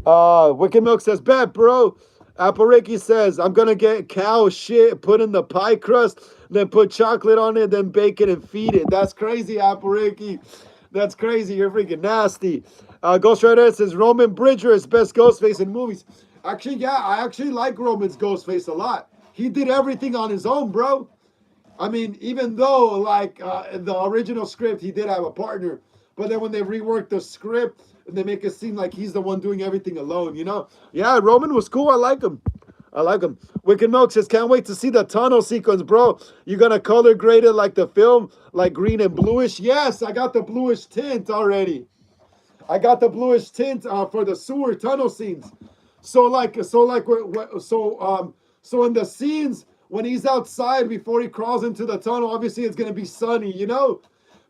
Wicked Milk says, "Bet, bro." Apple Ricky says, "I'm gonna get cow shit, put in the pie crust, then put chocolate on it, then bake it and feed it." That's crazy, Apple Ricky. That's crazy. You're freaking nasty. Ghost Rider says, "Roman Bridger is best Ghostface in movies." Actually, yeah, I actually like Roman's Ghostface a lot. He did everything on his own, bro. I mean, even though, like, the original script, he did have a partner. But then when they rework the script, they make it seem like he's the one doing everything alone, you know? Yeah, Roman was cool. I like him. I like him. Wicked Milk says, "Can't wait to see the tunnel sequence, bro. You gonna color grade it like the film, like green and bluish?" Yes, I got the bluish tint already. I got the bluish tint for the sewer tunnel scenes. So in the scenes when he's outside before he crawls into the tunnel, obviously it's gonna be sunny, you know.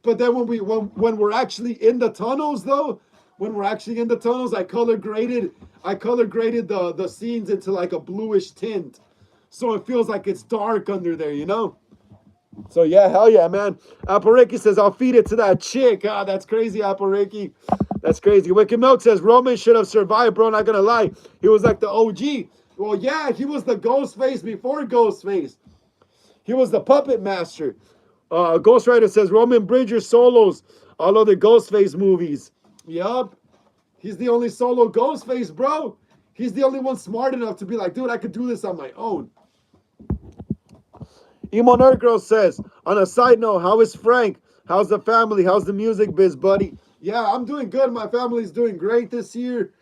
But then when we're actually in the tunnels though, when we're actually in the tunnels, I color graded the scenes into like a bluish tint. So it feels like it's dark under there, you know? So yeah, hell yeah, man. Apple says, I'll feed it to that chick. Ah, that's crazy, Apple. That's crazy. Wicked Milk says, Roman should have survived, bro. Not gonna lie. He was like the OG. Well, yeah, he was the Ghostface before Ghostface. He was the puppet master. Ghost Rider says, Roman Bridger solos all of the Ghostface movies. Yup. He's the only solo Ghostface, bro. He's the only one smart enough to be like, dude, I could do this on my own. Emo Nerd Girl says, on a side note, how is Frank? How's the family? How's the music biz, buddy? Yeah, I'm doing good. My family's doing great this year.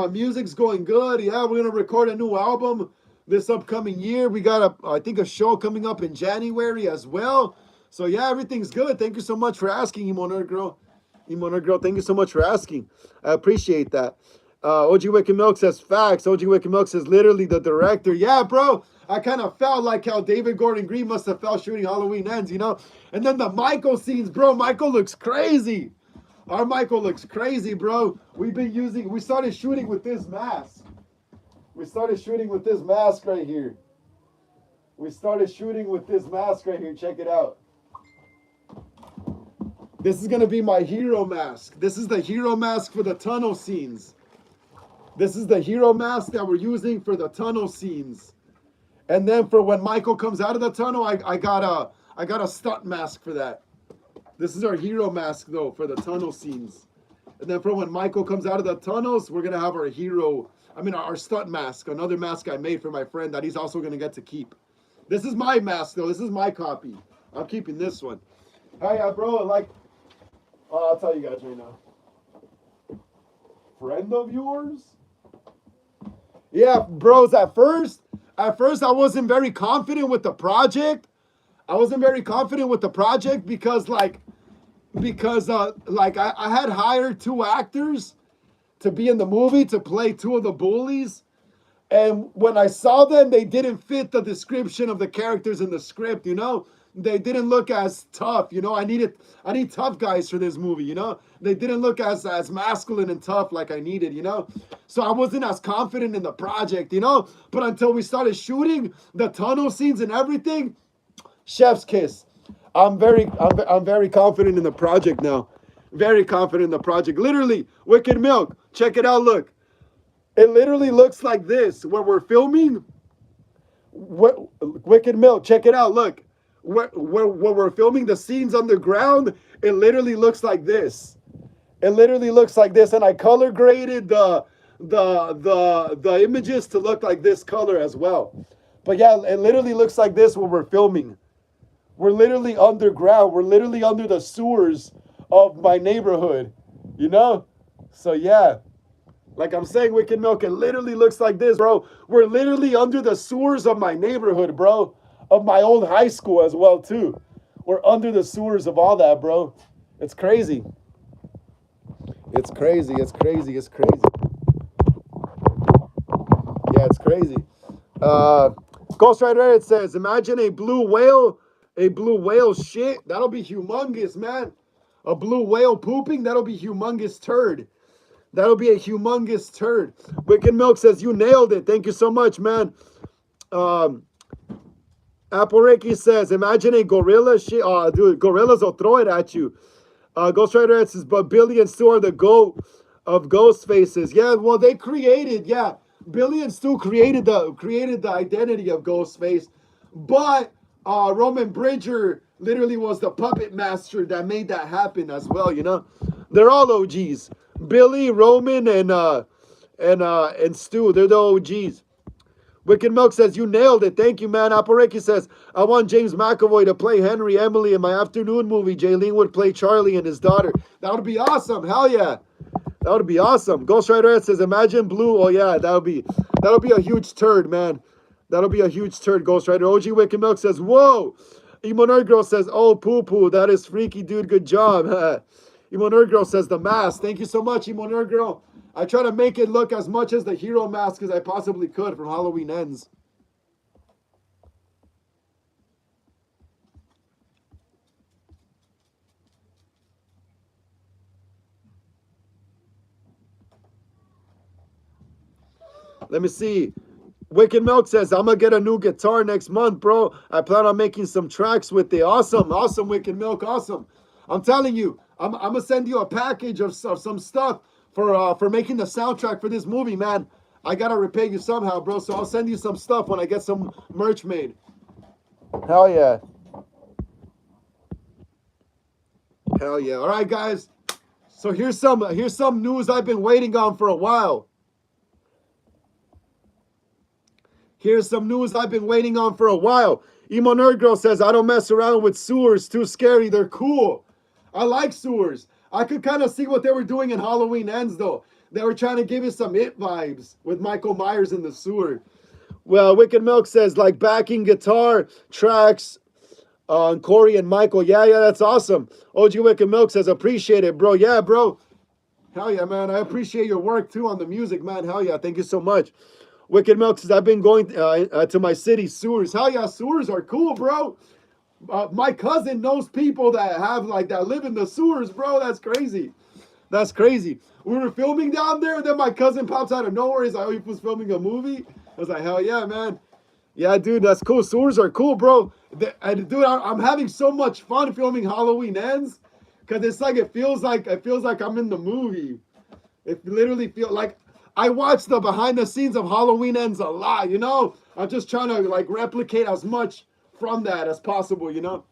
Music's going good. Yeah, we're gonna record a new album this upcoming year. We got I think a show coming up in January as well. So yeah, everything's good. Thank you so much for asking, Emo Nerd Girl. Emo Nerd Girl, thank you so much for asking. I appreciate that. OG Wicked Milk says facts. OG Wicked Milk says literally the director. Yeah, bro. I kind of felt like how David Gordon Green must have felt shooting Halloween Ends, you know? And then the Michael scenes, bro. Michael looks crazy. Our Michael looks crazy, bro. We started shooting with this mask. We started shooting with this mask right here. Check it out. This is going to be my hero mask. This is the hero mask for the tunnel scenes. This is the hero mask that we're using for the tunnel scenes. And then for when Michael comes out of the tunnel, I got a stunt mask for that. This is our hero mask though for the tunnel scenes. And then for when Michael comes out of the tunnels, we're gonna have our stunt mask, another mask I made for my friend that he's also gonna get to keep. This is my mask though. This is my copy. I'm keeping this one. Hey, bro, I'll tell you guys right now. Friend of yours? Yeah, bros. At first, I wasn't very confident with the project. Because I had hired 2 actors to be in the movie to play 2 of the bullies. And when I saw them, they didn't fit the description of the characters in the script, you know? They didn't look as tough, you know? I need tough guys for this movie, you know? They didn't look as masculine and tough like I needed, you know? So I wasn't as confident in the project, you know? But until we started shooting the tunnel scenes and everything, chef's kiss. I'm very confident in the project now. Very confident in the project. Literally, Wicked Milk, check it out, look. It literally looks like this where we're filming. Wicked Milk, check it out, look. Where we're filming the scenes underground, it literally looks like this. And I color graded the images to look like this color as well. But yeah, it literally looks like this when we're filming. We're literally underground. We're literally under the sewers of my neighborhood, you know? So yeah, like I'm saying, Wicked Milk, it literally looks like this, bro. We're literally under the sewers of my neighborhood, bro. Of my old high school as well, too. We're under the sewers of all that, bro. It's crazy. It's crazy. Yeah, it's crazy. Ghost Rider, it says, imagine a blue whale shit. That'll be humongous, man. A blue whale pooping, that'll be humongous turd. That'll be a humongous turd. Wicked Milk says, you nailed it. Thank you so much, man. Apple Ricky says, imagine a gorilla shit. Dude, gorillas will throw it at you. Ghost Rider says, but Billy and Stu are the GOAT of ghost faces. Yeah, well, Billy and Stu created the identity of Ghostface, but Roman Bridger literally was the puppet master that made that happen as well, you know? They're all OGs. Billy, Roman, and Stu, they're the OGs. Wicked Milk says, you nailed it. Thank you, man. Apareki says, I want James McAvoy to play Henry Emily in my afternoon movie. Jaylene would play Charlie and his daughter. That would be awesome. Hell yeah. That would be awesome. Ghost Rider says, imagine Blue. Oh, yeah, that'll be a huge turd, man. That'll be a huge turd, Ghost Rider. OG Wicked Milk says, whoa. Emo Nerd Girl says, oh, poo-poo. That is freaky, dude. Good job. Emo Nerd Girl says, the mask. Thank you so much, Emo Nerd Girl. I try to make it look as much as the hero mask as I possibly could from Halloween Ends. Let me see. Wicked Milk says, I'm gonna get a new guitar next month, bro. I plan on making some tracks with it. Awesome, awesome, Wicked Milk, awesome. I'm telling you, I'm gonna send you a package of some stuff for making the soundtrack for this movie, man. I gotta repay you somehow, bro. So I'll send you some stuff when I get some merch made. Hell yeah. Hell yeah. All right, guys. So here's some news I've been waiting on for a while. Here's some news I've been waiting on for a while. Emo Nerd Girl says, I don't mess around with sewers. Too scary. They're cool. I like sewers. I could kind of see what they were doing in Halloween Ends, though. They were trying to give you some It vibes with Michael Myers in the sewer. Well, Wicked Milk says, like backing guitar tracks on Corey and Michael. Yeah, that's awesome. OG Wicked Milk says, appreciate it, bro. Yeah, bro. Hell yeah, man. I appreciate your work, too, on the music, man. Hell yeah. Thank you so much. Wicked Milk says, I've been going to my city sewers. Hell yeah, sewers are cool, bro. My cousin knows people that live in the sewers, bro. That's crazy. That's crazy. We were filming down there, and then my cousin pops out of nowhere. He's like, oh, he was filming a movie? I was like, hell yeah, man. Yeah, dude, that's cool. Sewers are cool, bro. And dude, I'm having so much fun filming Halloween Ends, because it's like it feels like I'm in the movie. It literally feels like I watch the behind the scenes of Halloween Ends a lot, you know? I'm just trying to like replicate as much from that as possible, you know?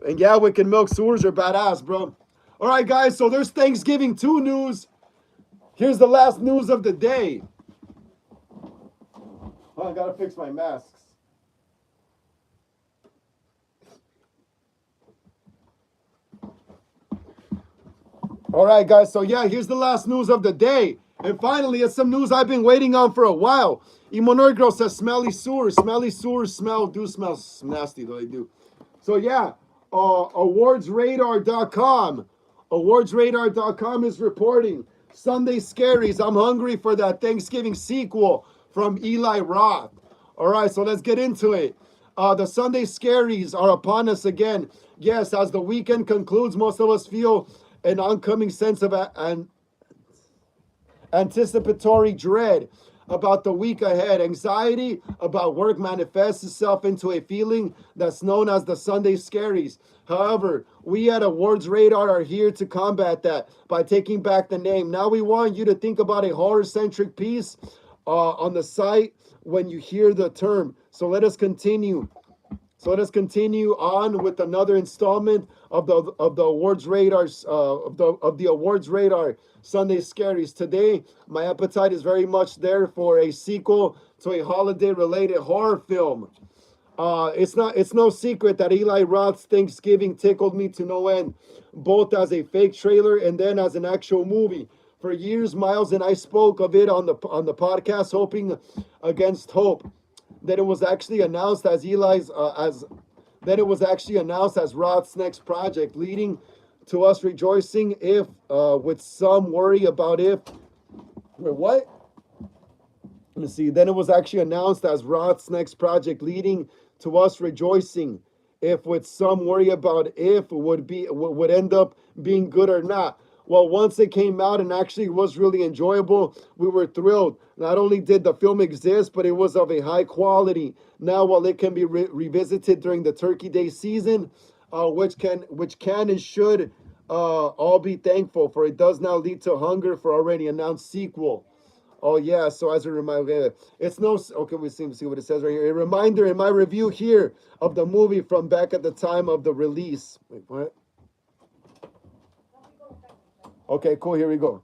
And yeah, Wicked Milk, sewers are badass, bro. All right, guys, so there's Thanksgiving 2 news. Here's the last news of the day. Oh, I gotta fix my masks. All right, guys, so yeah, here's the last news of the day. And finally, it's some news I've been waiting on for a while. Emo Nerd Girl says, smelly sewers smell nasty, though they do. So yeah, awardsradar.com. Awardsradar.com is reporting Sunday Scaries. I'm hungry for that Thanksgiving sequel from Eli Roth. All right, so let's get into it. The Sunday Scaries are upon us again. Yes, as the weekend concludes, most of us feel an oncoming sense of anticipatory dread about the week ahead. Anxiety about work manifests itself into a feeling that's known as the Sunday Scaries. However, we at Awards Radar are here to combat that by taking back the name. Now we want you to think about a horror-centric piece on the site when you hear the term. So let us continue. On with another installment of the Awards Radars of the Awards Radar Sunday Scaries. Today, my appetite is very much there for a sequel to a holiday-related horror film. It's no secret that Eli Roth's Thanksgiving tickled me to no end, both as a fake trailer and then as an actual movie. For years, Miles and I spoke of it on the podcast, hoping against hope. That it was actually announced as Roth's next project, leading to us rejoicing if with some worry about if what? Let me see. Then it was actually announced as Roth's next project, leading to us rejoicing if with some worry about if would end up being good or not. Well, once it came out and actually was really enjoyable, we were thrilled. Not only did the film exist, but it was of a high quality. Now, while it can be revisited during the Turkey Day season, which can and should all be thankful for, it does now lead to hunger for already announced sequel. Oh yeah, so as a reminder, it's no okay. We see what it says right here. A reminder in my review here of the movie from back at the time of the release. Wait, what? Okay, cool. Here we go.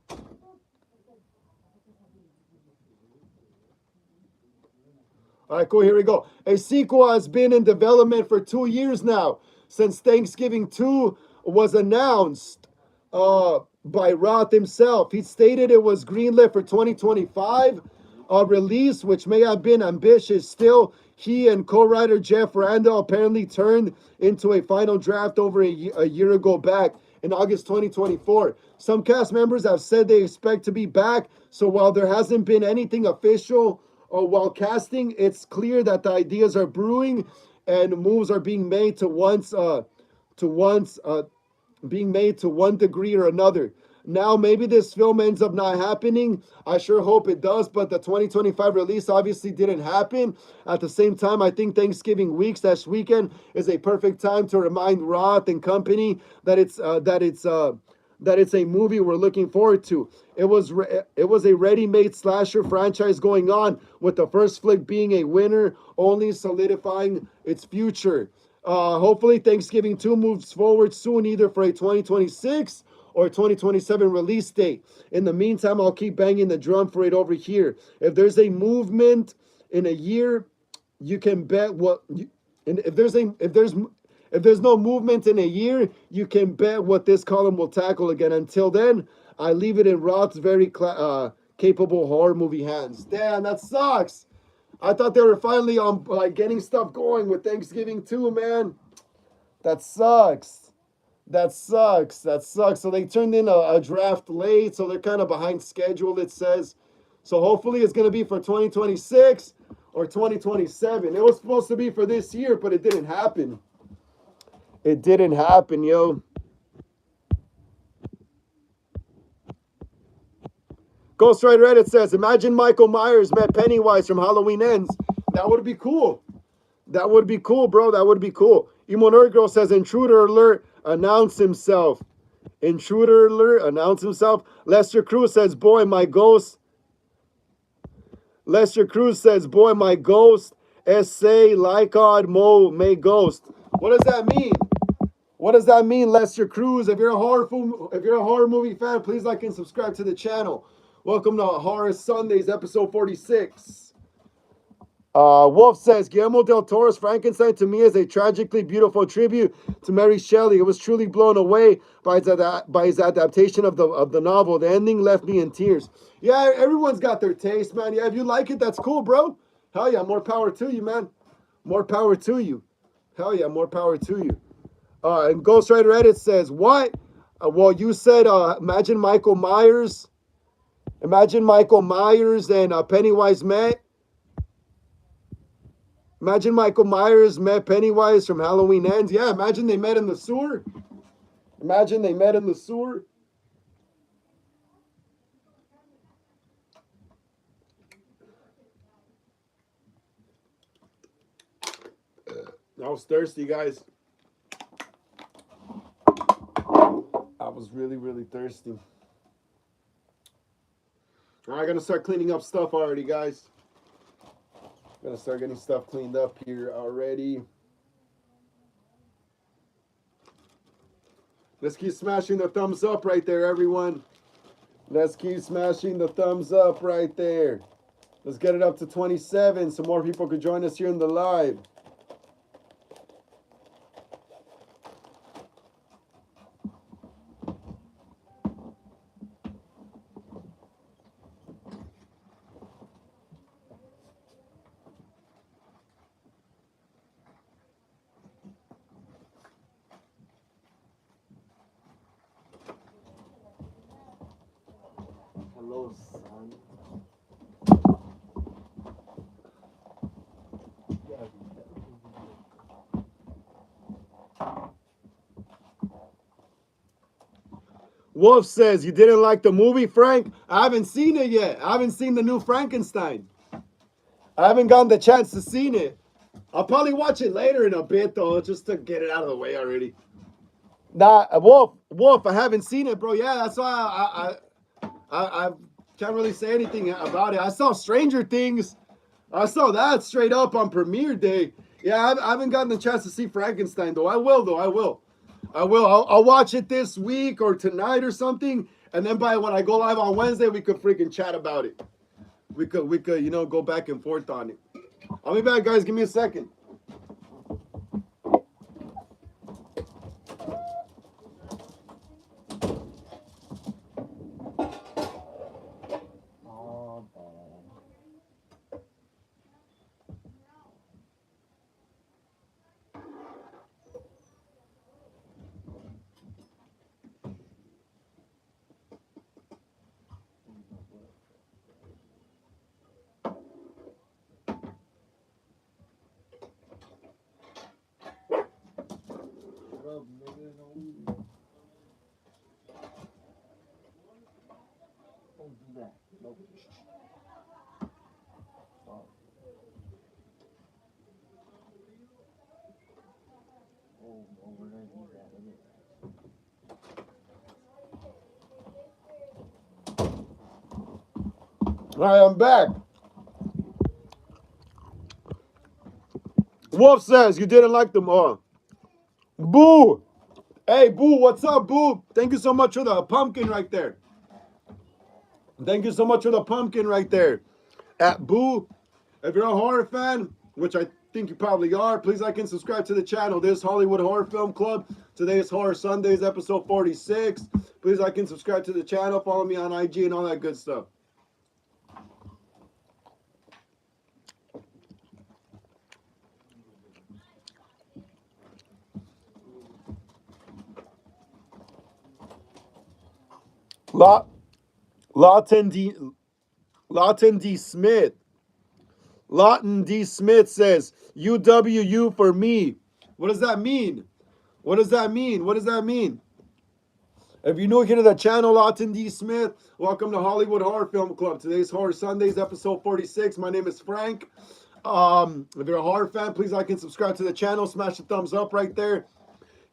All right, cool. Here we go. A sequel has been in development for 2 years now, since Thanksgiving 2 was announced by Roth himself. He stated it was greenlit for 2025 release, which may have been ambitious. Still, he and co-writer Jeff Randall apparently turned into a final draft over a year ago back in August 2024. Some cast members have said they expect to be back, so while there hasn't been anything official while casting, it's clear that the ideas are brewing and moves are being made to one degree or another. Now, maybe this film ends up not happening. I sure hope it does, but the 2025 release obviously didn't happen. At the same time, I think Thanksgiving weekend is a perfect time to remind Roth and company that it's a movie we're looking forward to. It was a ready-made slasher franchise going on, with the first flick being a winner, only solidifying its future. Hopefully, Thanksgiving 2 moves forward soon, either for a 2026 or 2027 release date. In the meantime, I'll keep banging the drum for it over here. If there's a movement in a year, you can bet what. And if there's no movement in a year, you can bet what this column will tackle again. Until then, I leave it in Roth's very capable horror movie hands. Damn, that sucks. I thought they were finally on like getting stuff going with Thanksgiving too, man. That sucks. That sucks. That sucks. So they turned in a draft late, so they're kind of behind schedule, it says. So hopefully it's going to be for 2026 or 2027. It was supposed to be for this year, but it didn't happen. It didn't happen, yo. Ghost Rider Reddit says, imagine Michael Myers met Pennywise from Halloween Ends. That would be cool. That would be cool, bro. That would be cool. Emo Nerd Girl says, intruder alert, announce himself. Intruder alert, announce himself. Lester Cruz says, boy, my ghost. Lester Cruz says, boy, my ghost. Essay, Lycod, Mo, may ghost. What does that mean? What does that mean, Lester Cruz? If you're a horror movie fan, please like and subscribe to the channel. Welcome to Horror Sundays, episode 46. Wolf says, Guillermo del Toro's Frankenstein to me is a tragically beautiful tribute to Mary Shelley. It was truly blown away by his adaptation of the novel. The ending left me in tears. Yeah, everyone's got their taste, man. Yeah, if you like it, that's cool, bro. Hell yeah, more power to you, man. More power to you. Hell yeah, more power to you. And Ghost Rider Edit says, what? Well, you said, imagine Michael Myers. Imagine Michael Myers and Pennywise met. Imagine Michael Myers met Pennywise from Halloween Ends. Yeah, imagine they met in the sewer. Imagine they met in the sewer. I was thirsty, guys. I was really, really thirsty. All right, gonna start cleaning up stuff already, guys. Gonna start getting stuff cleaned up here already. Let's keep smashing the thumbs up right there, everyone. Let's keep smashing the thumbs up right there. Let's get it up to 27 so more people could join us here in the live. Hello, son. Wolf says, you didn't like the movie, Frank? I haven't seen it yet. I haven't seen the new Frankenstein. I haven't gotten the chance to see it. I'll probably watch it later in a bit, though, just to get it out of the way already. Nah, Wolf, I haven't seen it, bro. Yeah, that's why I can't really say anything about it. I saw Stranger Things. I saw that straight up on premiere day. Yeah, I haven't gotten the chance to see Frankenstein, though. I will, though. I will. I'll watch it this week or tonight or something. And then by when I go live on Wednesday, we could freaking chat about it. We could, go back and forth on it. I'll be back, guys. Give me a second. All right, I'm back. Wolf says you didn't like them all. Boo! Hey, Boo, what's up, Boo? Thank you so much for the pumpkin right there. Thank you so much for the pumpkin right there. At Boo, if you're a horror fan, which I think you probably are, please like and subscribe to the channel. This is Hollywood Horror Film Club. Today is Horror Sundays, episode 46. Please like and subscribe to the channel. Follow me on IG and all that good stuff. Lawton D. Smith. Lawton D. Smith says, UWU for me. What does that mean? What does that mean? What does that mean? If you're new here to the channel, Lawton D. Smith, welcome to Hollywood Horror Film Club. Today's Horror Sundays, episode 46. My name is Frank. If you're a horror fan, please like and subscribe to the channel. Smash the thumbs up right there.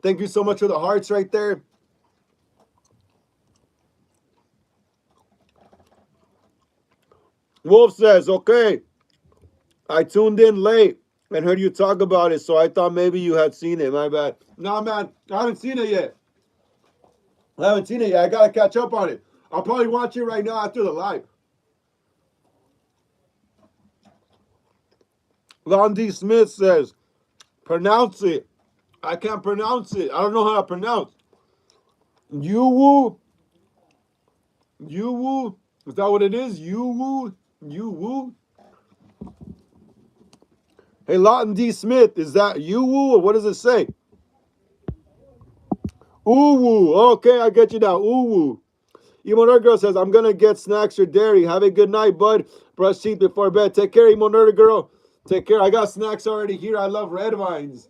Thank you so much for the hearts right there. Wolf says, okay, I tuned in late and heard you talk about it, so I thought maybe you had seen it. My bad. Nah, man, I haven't seen it yet. I gotta catch up on it. I'll probably watch it right now after the live. Lon D. Smith says, pronounce it. I can't pronounce it. I don't know how to pronounce. Yuwu. Yuwu. Is that what it is? Yuwu. Yuwu. Hey, Lawton D. Smith, is that Yuwu or what does it say? Uwu. Okay, I get you now. Uwu. Emo Girl says, I'm going to get snacks or dairy. Have a good night, bud. Brush teeth before bed. Take care, Emo Girl. Take care. I got snacks already here. I love red vines.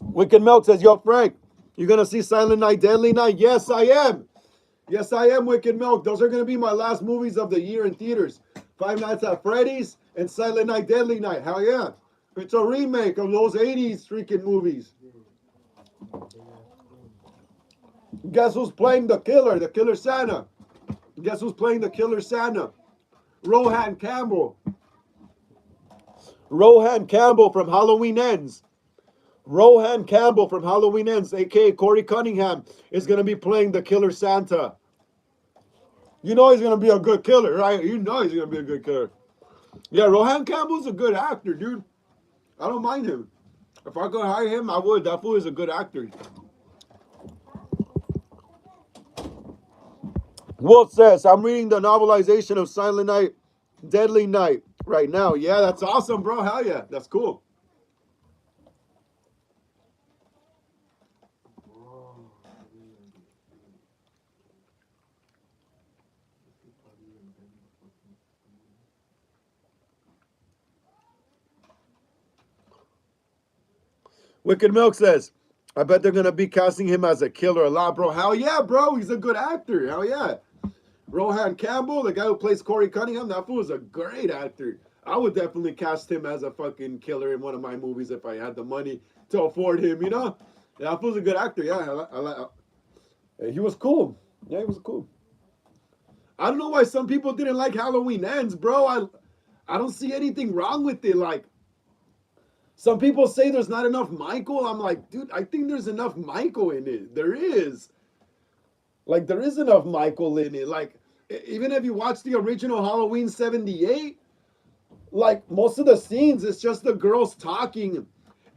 Wicked Milk says, yo, Frank, you're going to see Silent Night, Deadly Night? Yes, I am. Yes, I am, Wicked Milk. Those are going to be my last movies of the year in theaters. Five Nights at Freddy's and Silent Night, Deadly Night. Hell yeah. It's a remake of those 80s freaking movies. Guess who's playing the killer Santa? Guess who's playing the killer Santa? Rohan Campbell. Rohan Campbell from Halloween Ends. Rohan Campbell from Halloween Ends, a.k.a. Corey Cunningham, is going to be playing the killer Santa. You know he's going to be a good killer, right? You know he's going to be a good killer. Yeah, Rohan Campbell's a good actor, dude. I don't mind him. If I could hire him, I would. That fool is a good actor. Wolf says, I'm reading the novelization of Silent Night, Deadly Night right now. Yeah, that's awesome, bro. Hell yeah. That's cool. Wicked Milk says, I bet they're going to be casting him as a killer a lot, bro. Hell yeah, bro. He's a good actor. Hell yeah. Rohan Campbell, the guy who plays Corey Cunningham, that fool is a great actor. I would definitely cast him as a fucking killer in one of my movies if I had the money to afford him, you know? Yeah, that fool's a good actor. Yeah, he was cool. Yeah, he was cool. I don't know why some people didn't like Halloween Ends, bro. I don't see anything wrong with it. Like, some people say there's not enough Michael. I'm like, dude, I think there's enough Michael in it. There is. Like, there is enough Michael in it. Like, even if you watch the original Halloween 78, like, most of the scenes, it's just the girls talking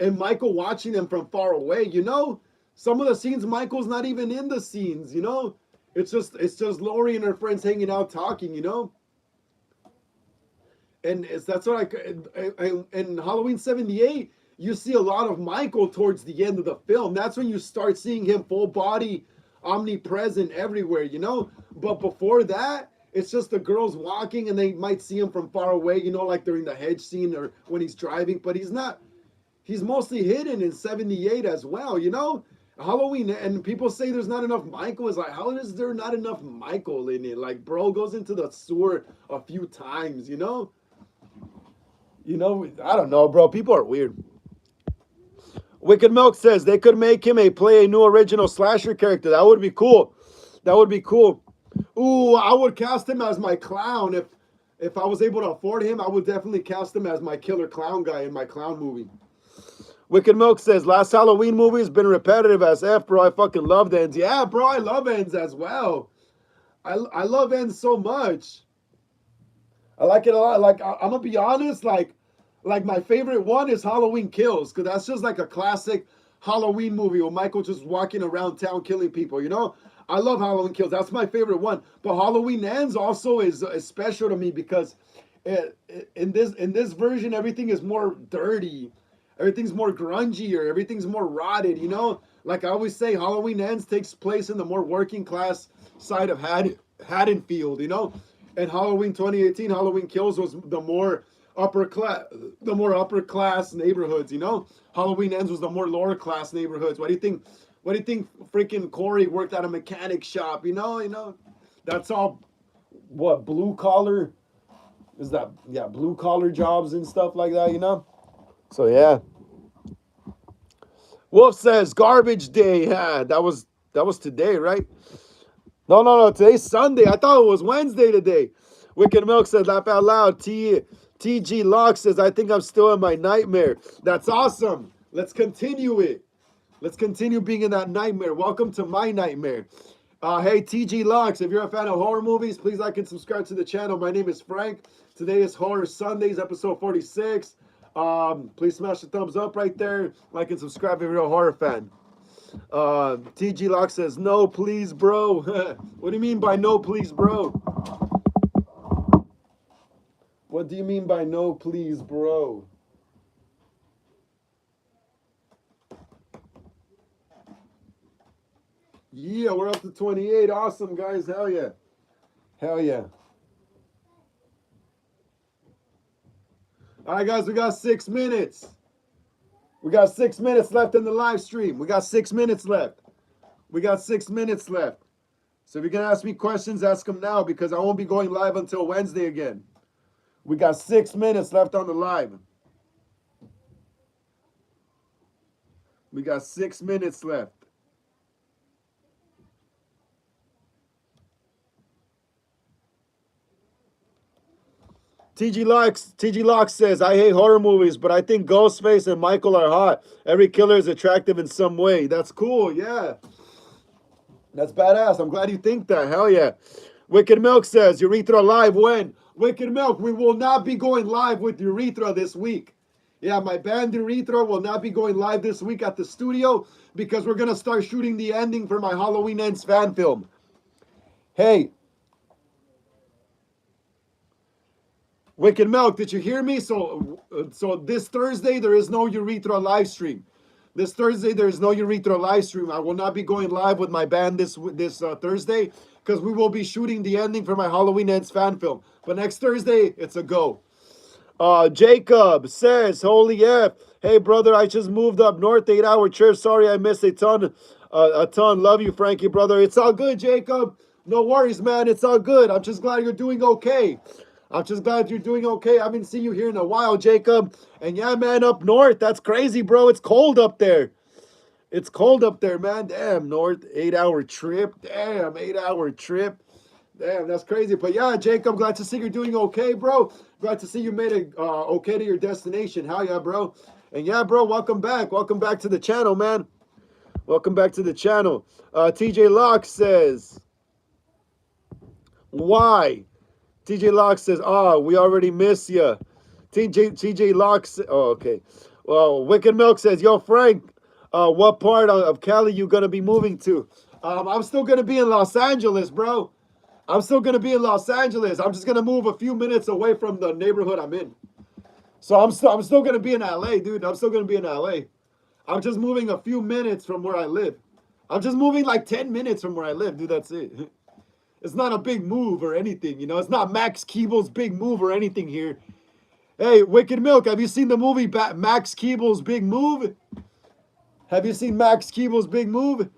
and Michael watching them from far away, you know? Some of the scenes, Michael's not even in the scenes, you know? It's just Laurie and her friends hanging out talking, you know? And that's what in Halloween 78, you see a lot of Michael towards the end of the film. That's when you start seeing him full body, omnipresent everywhere, you know? But before that, it's just the girls walking and they might see him from far away, you know, like during the hedge scene or when he's driving. But he's not, he's mostly hidden in 78 as well, you know? Halloween, and people say there's not enough Michael. Is like, how is there not enough Michael in it? Like, bro goes into the sewer a few times, you know? You know, I don't know, bro. People are weird. Wicked Milk says they could make him play a new original slasher character. That would be cool. That would be cool. Ooh, I would cast him as my clown if I was able to afford him. I would definitely cast him as my killer clown guy in my clown movie. Wicked Milk says last Halloween movie has been repetitive as F, bro. I fucking love ends. Yeah, bro, I love ends as well. I love ends so much. I like it a lot. Like I'm gonna be honest, like my favorite one is Halloween Kills, because that's just like a classic Halloween movie where Michael just walking around town killing people, you know? I love Halloween Kills. That's my favorite one. But Halloween Ends also is special to me because in this version everything is more dirty. Everything's more grungier, everything's more rotted, you know? Like I always say, Halloween Ends takes place in the more working class side of Haddonfield, you know? And Halloween 2018, Halloween Kills was the more upper class neighborhoods, you know? Halloween Ends was the more lower class neighborhoods. What do you think? What do you think freaking Corey worked at a mechanic shop, you know? That's all what blue collar is that? Yeah, blue collar jobs and stuff like that, you know? So yeah. Wolf says garbage day. Yeah, that was today, right? No. Today's Sunday. I thought it was Wednesday today. Wicked Milk says laugh out loud. TG Lock says I think I'm still in my nightmare. That's awesome. Let's continue it. Let's continue being in that nightmare. Welcome to my nightmare. Hey, TG Locks, if you're a fan of horror movies, please like and subscribe to the channel. My name is Frank. Today is Horror Sundays, episode 46. Please smash the thumbs up right there. Like and subscribe if you're a horror fan. TG Lock says, no, please, bro. What do you mean by no, please, bro? What do you mean by no, please, bro? Yeah, we're up to 28. Awesome, guys. Hell yeah. Hell yeah. All right, guys, we got 6 minutes. We got 6 minutes left in the live stream. We got 6 minutes left. We got 6 minutes left. So if you're going to ask me questions, ask them now because I won't be going live until Wednesday again. We got 6 minutes left on the live. We got 6 minutes left. TG Locks says, I hate horror movies, but I think Ghostface and Michael are hot. Every killer is attractive in some way. That's cool, yeah. That's badass. I'm glad you think that. Hell yeah. Wicked Milk says, Urethra live when? Wicked Milk, we will not be going live with Urethra this week. Yeah, my band Urethra will not be going live this week at the studio because we're going to start shooting the ending for my Halloween Ends fan film. Hey, Wicked Milk, did you hear me? So this Thursday, there is no Urethra live stream. This Thursday, there is no Urethra live stream. I will not be going live with my band this Thursday because we will be shooting the ending for my Halloween Ends fan film. But next Thursday, it's a go. Jacob says, holy F. Hey, brother, I just moved up north, 8-hour trip. Sorry, I missed a ton. Love you, Frankie, brother. It's all good, Jacob. No worries, man. It's all good. I'm just glad you're doing okay. I'm just glad you're doing okay. I haven't seen you here in a while, Jacob. And yeah, man, up north, that's crazy, bro. It's cold up there. It's cold up there, man. Damn, north, 8-hour trip. Damn, 8-hour trip. Damn, that's crazy. But yeah, Jacob, glad to see you're doing okay, bro. Glad to see you made it okay to your destination. Hell yeah, bro. And yeah, bro, welcome back. Welcome back to the channel, man. Welcome back to the channel. TJ Locke says, why? TJ Locke says, we already miss you. TJ Locke says, okay. Well, Wicked Milk says, yo, Frank, what part of Cali you going to be moving to? I'm still going to be in Los Angeles, bro. I'm still going to be in Los Angeles. I'm just going to move a few minutes away from the neighborhood I'm in. So I'm still going to be in LA, dude. I'm still going to be in LA. I'm just moving a few minutes from where I live. I'm just moving like 10 minutes from where I live, dude. That's it. It's not a big move or anything, you know. It's not Max Keeble's big move or anything here. Hey, Wicked Milk, have you seen the movie Max Keeble's Big Move? Have you seen Max Keeble's big move?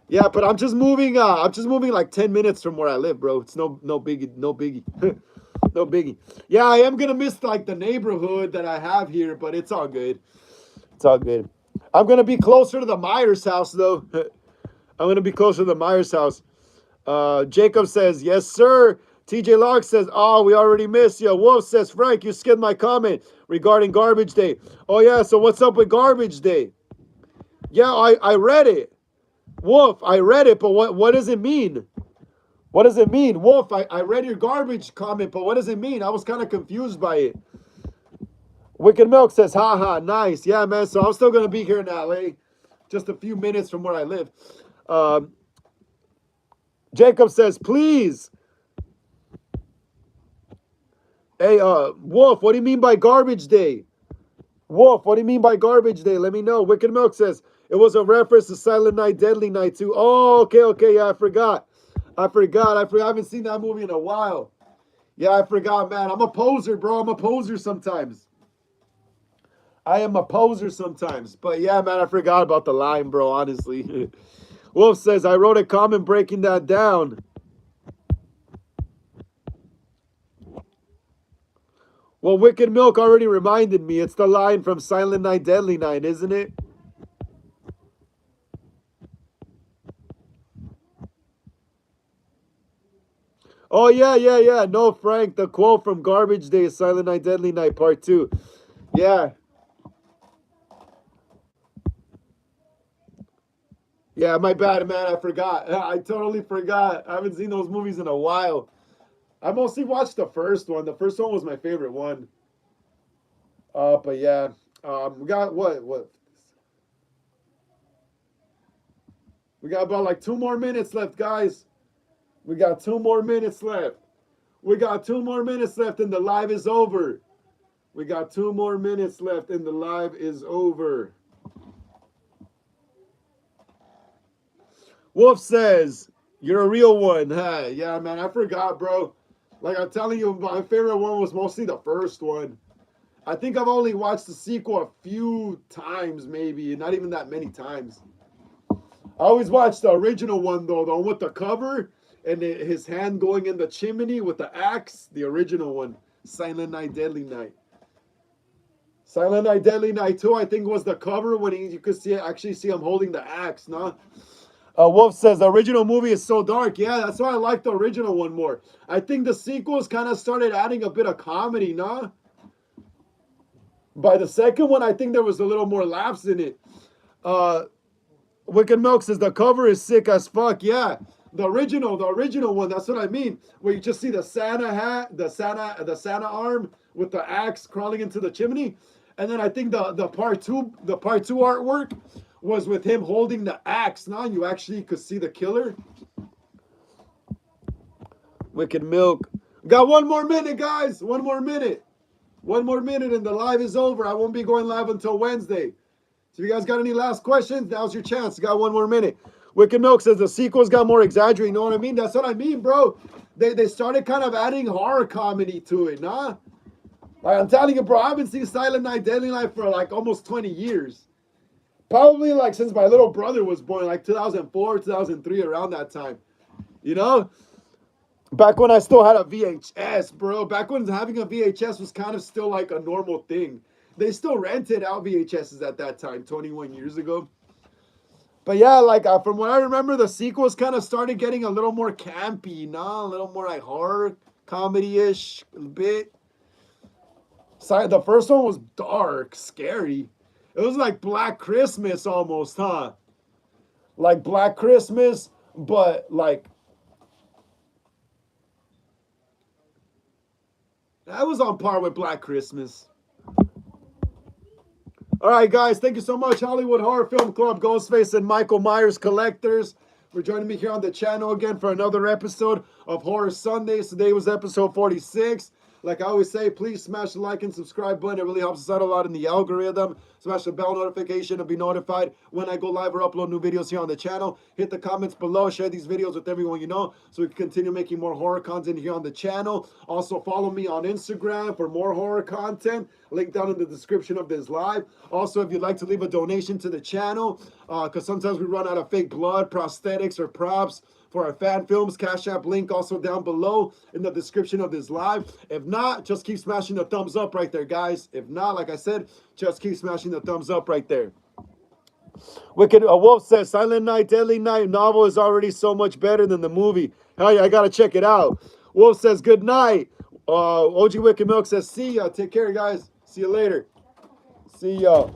Yeah, but I'm just moving. I'm just moving like 10 minutes from where I live, bro. It's no biggie, no biggie, no biggie. Yeah, I am gonna miss like the neighborhood that I have here, but it's all good. It's all good. I'm gonna be closer to the Myers house though. I'm gonna be closer to the Myers house. Jacob says, yes, sir. TJ Locke says, oh, we already missed you. Wolf says, Frank, you skipped my comment regarding Garbage Day. Oh, yeah, so what's up with Garbage Day? Yeah, I read it. Wolf, I read it, but what does it mean? What does it mean? Wolf, I read your garbage comment, but what does it mean? I was kind of confused by it. Wicked Milk says, haha, nice. Yeah, man, so I'm still going to be here in LA. Just a few minutes from where I live. Jacob says, please. Hey, Wolf, what do you mean by Garbage Day? Wolf, what do you mean by Garbage Day? Let me know. Wicked Milk says, it was a reference to Silent Night, Deadly Night too. Oh, okay, yeah, I forgot. I haven't seen that movie in a while. Yeah, I forgot, man. I'm a poser, bro. I'm a poser sometimes. I am a poser sometimes. But yeah, man, I forgot about the line, bro, honestly. Wolf says, I wrote a comment breaking that down. Well, Wicked Milk already reminded me. It's the line from Silent Night, Deadly Night, isn't it? Oh, yeah. No, Frank, the quote from Garbage Day is Silent Night, Deadly Night, Part 2. Yeah. Yeah, my bad, man. I forgot. I totally forgot. I haven't seen those movies in a while. I mostly watched the first one. The first one was my favorite one. But yeah. We got what? We got about like 2 more minutes left, guys. We got 2 more minutes left. We got 2 more minutes left and the live is over. We got 2 more minutes left and the live is over. Wolf says, you're a real one. Huh? Yeah, man, I forgot, bro. Like I'm telling you, my favorite one was mostly the first one. I think I've only watched the sequel a few times, maybe, not even that many times. I always watch the original one, though, the one with the cover and his hand going in the chimney with the axe. The original one, Silent Night, Deadly Night. Silent Night, Deadly Night 2, I think, was the cover when you could actually see him holding the axe, nah? Wolf says the original movie is so dark. Yeah, that's why I like the original one more. I think the sequels kind of started adding a bit of comedy, nah? By the second one, I think there was a little more laughs in it. Wicked Milk says the cover is sick as fuck. Yeah, the original one. That's what I mean. Where you just see the Santa hat, the Santa arm with the axe crawling into the chimney, and then I think the part two artwork was with him holding the axe. Now you actually could see the killer. Wicked Milk. Got 1 more minute, guys. 1 more minute. 1 more minute and the live is over. I won't be going live until Wednesday. So if you guys got any last questions, now's your chance. Got 1 more minute. Wicked Milk says the sequels got more exaggerated. You know what I mean? That's what I mean, bro. They started kind of adding horror comedy to it, nah? Like I'm telling you, bro, I haven't seen Silent Night, Deadly Night for like almost 20 years. Probably like since my little brother was born, like 2004, 2003, around that time. You know? Back when I still had a VHS, bro. Back when having a VHS was kind of still like a normal thing. They still rented out VHSs at that time, 21 years ago. But yeah, like from what I remember, the sequels kind of started getting a little more campy, nah? A little more like horror, comedy-ish, a bit. The first one was dark, scary. It was like Black Christmas almost, huh? Like Black Christmas, but like... That was on par with Black Christmas. All right, guys, thank you so much. Hollywood Horror Film Club, Ghostface, and Michael Myers Collectors for joining me here on the channel again for another episode of Horror Sundays. Today was episode 46. Like I always say, please smash the like and subscribe button. It really helps us out a lot in the algorithm. Smash the bell notification to be notified when I go live or upload new videos here on the channel. Hit the comments below. Share these videos with everyone you know so we can continue making more horror content here on the channel. Also, follow me on Instagram for more horror content. Link down in the description of this live. Also, if you'd like to leave a donation to the channel, because sometimes we run out of fake blood, prosthetics, or props for our fan films, Cash App link also down below in the description of this live. If not, just keep smashing the thumbs up right there, guys. If not, like I said, just keep smashing the thumbs up right there. Wicked Wolf says, Silent Night, Deadly Night novel is already so much better than the movie. Hell yeah, I gotta check it out. Wolf says, good night. OG Wicked Milk says, see ya. Take care, guys. See you later. See ya.